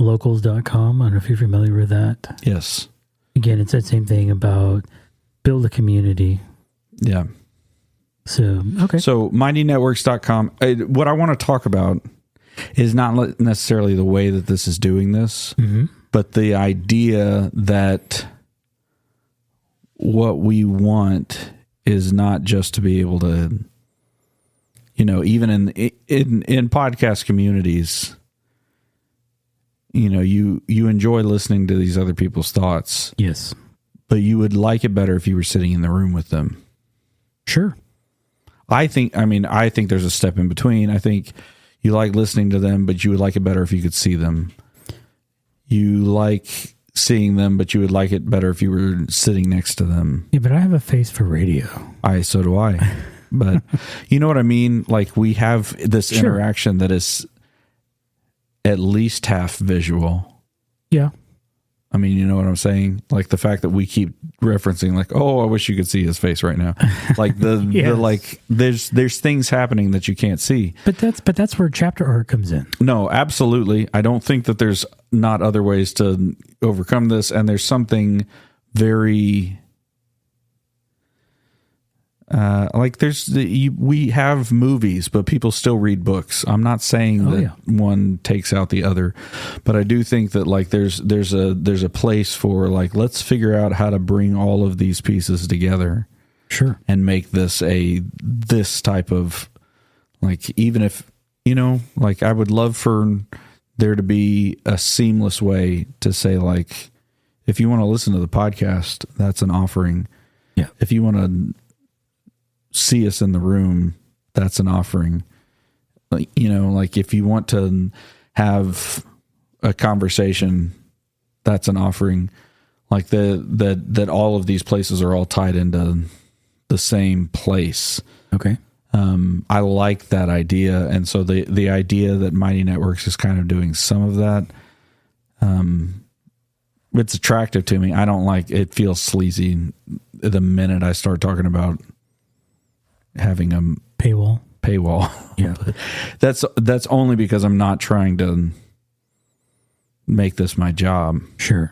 Speaker 2: locals.com. I don't know if you're familiar with that.
Speaker 1: Yes.
Speaker 2: Again, it's that same thing about build a community.
Speaker 1: Yeah.
Speaker 2: So, okay.
Speaker 1: So mightynetworks.com, what I want to talk about is not necessarily the way that this is doing this, but the idea that what we want is not just to be able to, even in podcast communities, you enjoy listening to these other people's thoughts.
Speaker 2: Yes.
Speaker 1: But you would like it better if you were sitting in the room with them.
Speaker 2: Sure.
Speaker 1: I think there's a step in between. I think you like listening to them, but you would like it better if you could see them. You like seeing them, but you would like it better if you were sitting next to them.
Speaker 2: Yeah, but I have a face for radio.
Speaker 1: So do I. But you know what I mean? We have this interaction that is at least half visual.
Speaker 2: Yeah.
Speaker 1: I mean, you know what I'm saying? Like the fact that we keep referencing like, oh, I wish you could see his face right now. Like the like there's things happening that you can't see.
Speaker 2: But that's where chapter art comes in.
Speaker 1: No, absolutely. I don't think that there's not other ways to overcome this, and there's something very like we have movies, but people still read books. I'm not saying that one takes out the other, but I do think that like there's a place for like, let's figure out how to bring all of these pieces together,
Speaker 2: sure,
Speaker 1: and make this this type of like, even if like I would love for there to be a seamless way to say like, if you want to listen to the podcast, that's an offering.
Speaker 2: Yeah.
Speaker 1: If you want to see us in the room, that's an offering. Like, like if you want to have a conversation, that's an offering. Like that all of these places are all tied into the same place.
Speaker 2: Okay.
Speaker 1: I like that idea. And so the idea that Mighty Networks is kind of doing some of that, it's attractive to me. I don't like it. Feels sleazy the minute I start talking about having a
Speaker 2: paywall.
Speaker 1: Yeah. That's only because I'm not trying to make this my job.
Speaker 2: Sure.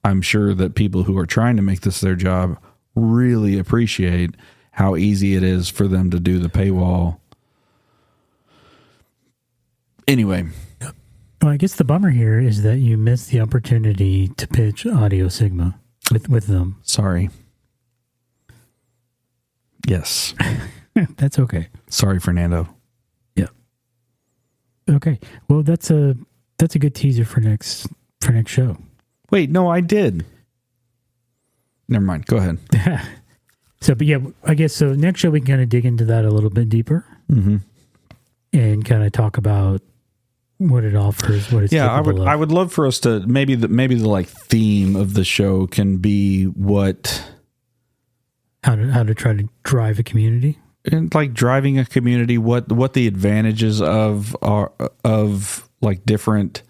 Speaker 1: I'm sure that people who are trying to make this their job really appreciate how easy it is for them to do the paywall. Anyway.
Speaker 2: Well, I guess the bummer here is that you missed the opportunity to pitch AudioSigma with them.
Speaker 1: Sorry. Yes.
Speaker 2: That's okay.
Speaker 1: Sorry, Fernando.
Speaker 2: Yeah. Okay. Well, that's a good teaser for next show.
Speaker 1: Wait, no, I did. Never mind. Go ahead.
Speaker 2: But yeah, I guess so. Next show we can kind of dig into that a little bit deeper, and kind of talk about what it offers, what it's capable of.
Speaker 1: I would love for us to maybe the like theme of the show can be
Speaker 2: how to try to drive a community.
Speaker 1: And like driving a community, what the advantages of like different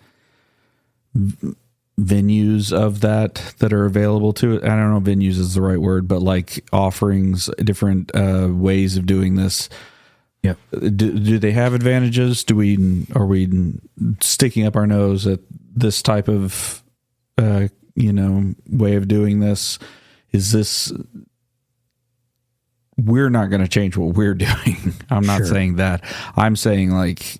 Speaker 1: venues of that are available to it. I don't know if venues is the right word, but like offerings, different ways of doing this.
Speaker 2: Yeah.
Speaker 1: Do they have advantages? Are we sticking up our nose at this type of way of doing this? Is this? We're not going to change what we're doing. I'm not saying that. I'm saying like,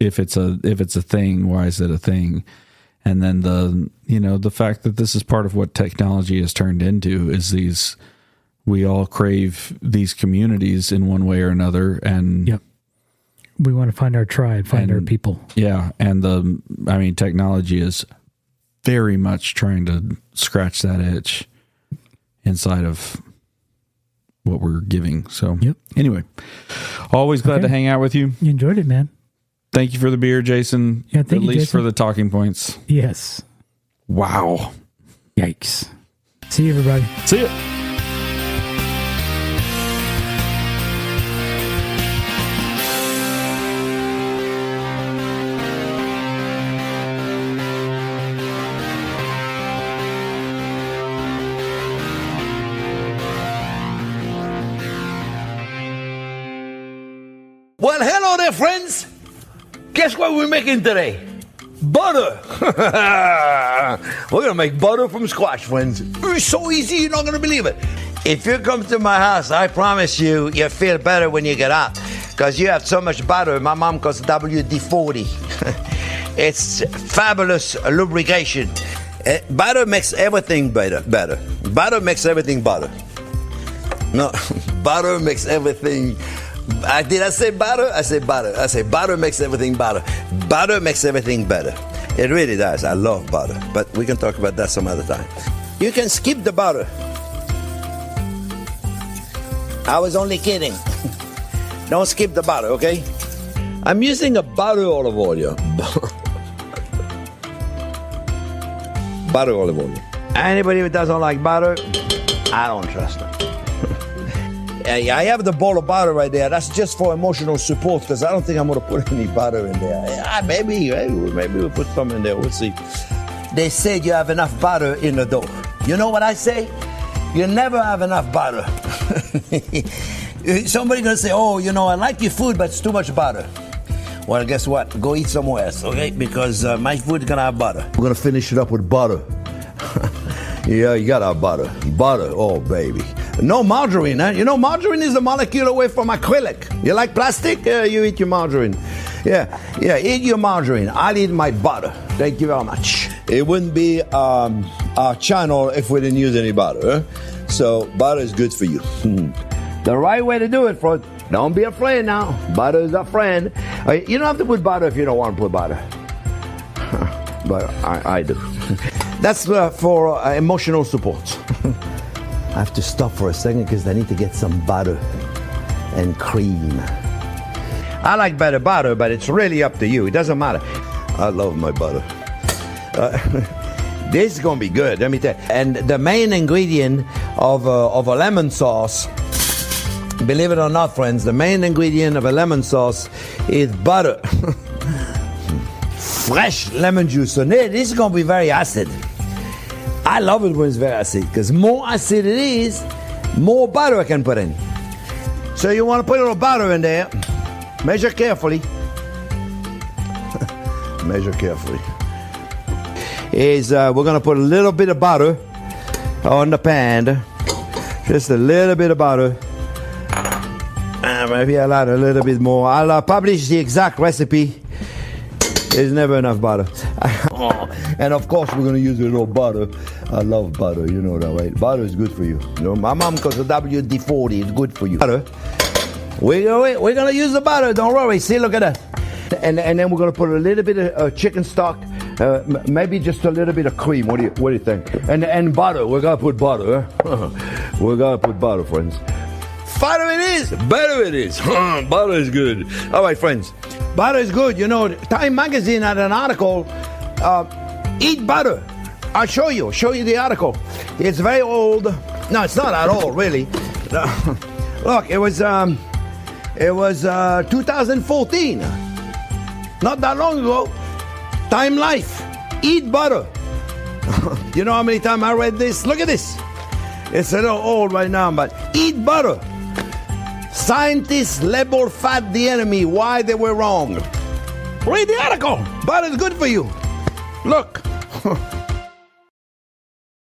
Speaker 1: if it's a thing, why is it a thing? And then the fact that this is part of what technology has turned into is we all crave these communities in one way or another. And
Speaker 2: we want to find our tribe, find our people.
Speaker 1: Yeah. And technology is very much trying to scratch that itch inside of what we're giving. So anyway, always glad to hang out with you.
Speaker 2: You enjoyed it, man.
Speaker 1: Thank you for the beer, Jason.
Speaker 2: Yeah, thank you,
Speaker 1: At least
Speaker 2: Jason.
Speaker 1: for the talking points.
Speaker 2: Yes.
Speaker 1: Wow.
Speaker 2: Yikes. See you, everybody.
Speaker 1: See ya.
Speaker 3: Well, hello there, friends. Guess what we're making today? Butter. We're going to make butter from scratch, friends. It's so easy, you're not going to believe it. If you come to my house, I promise you'll feel better when you get out. Because you have so much butter. My mom calls it WD-40. It's fabulous lubrication. Butter makes everything better. Butter makes everything butter. No, butter makes everything. Did I say butter? I said butter. I say butter makes everything better. Butter makes everything better. It really does. I love butter. But we can talk about that some other time. You can skip the butter. I was only kidding. Don't skip the butter, okay? I'm using a butter olive oil. Butter olive oil. Anybody who doesn't like butter, I don't trust them. I have the bowl of butter right there. That's just for emotional support because I don't think I'm going to put any butter in there. Maybe we'll put some in there. We'll see. they said you have enough butter in the dough. You know what I say? You never have enough butter. Somebody gonna say, oh, you know, I like your food, but it's too much butter. Well, guess what? Go eat somewhere else, okay? Because my food is gonna have butter. We're gonna finish it up with butter. Yeah, you gotta have butter. Butter, oh baby. No margarine, huh? You know, margarine is a molecule away from acrylic. You like plastic? You eat your margarine. Yeah, eat your margarine. I'll eat my butter. Thank you very much. It wouldn't be our channel if we didn't use any butter. Huh? So butter is good for you. The right way to do it, folks. Don't be afraid now. Butter is a friend. You don't have to put butter if you don't want to put butter. But I do. That's for emotional support. I have to stop for a second because I need to get some butter and cream. I like better butter, but it's really up to you. It doesn't matter. I love my butter. This is going to be good, let me tell you. And the main ingredient of a lemon sauce, believe it or not, friends, the main ingredient of a lemon sauce is butter. Fresh lemon juice. So this is going to be very acid. I love it when it's very acid, because more acid it is, more butter I can put in. So you want to put a little butter in there. Measure carefully. Measure carefully. We're going to put a little bit of butter on the pan. Just a little bit of butter. Maybe I'll add a little bit more. I'll publish the exact recipe. There's never enough butter. And of course, we're going to use a little butter. I love butter, you know that, right? Butter is good for you. You know, my mom calls it WD-40. It's good for you. Butter. We're going to use the butter. Don't worry. See, look at that. And then we're going to put a little bit of chicken stock. Maybe just a little bit of cream. What do you think? And butter. We're going to put butter. Huh? We're going to put butter, friends. Butter it is. Better it is. Butter is good. All right, friends. Butter is good. You know, Time Magazine had an article, Eat Butter. I'll show you the article. It's very old. No, it's not at all, really. Look, it was 2014. Not that long ago. Time Life. Eat Butter. You know how many times I read this? Look at this. It's a little old right now, but Eat Butter. Scientists label fat the enemy. Why they were wrong. Read the article. Butter is good for you. Look.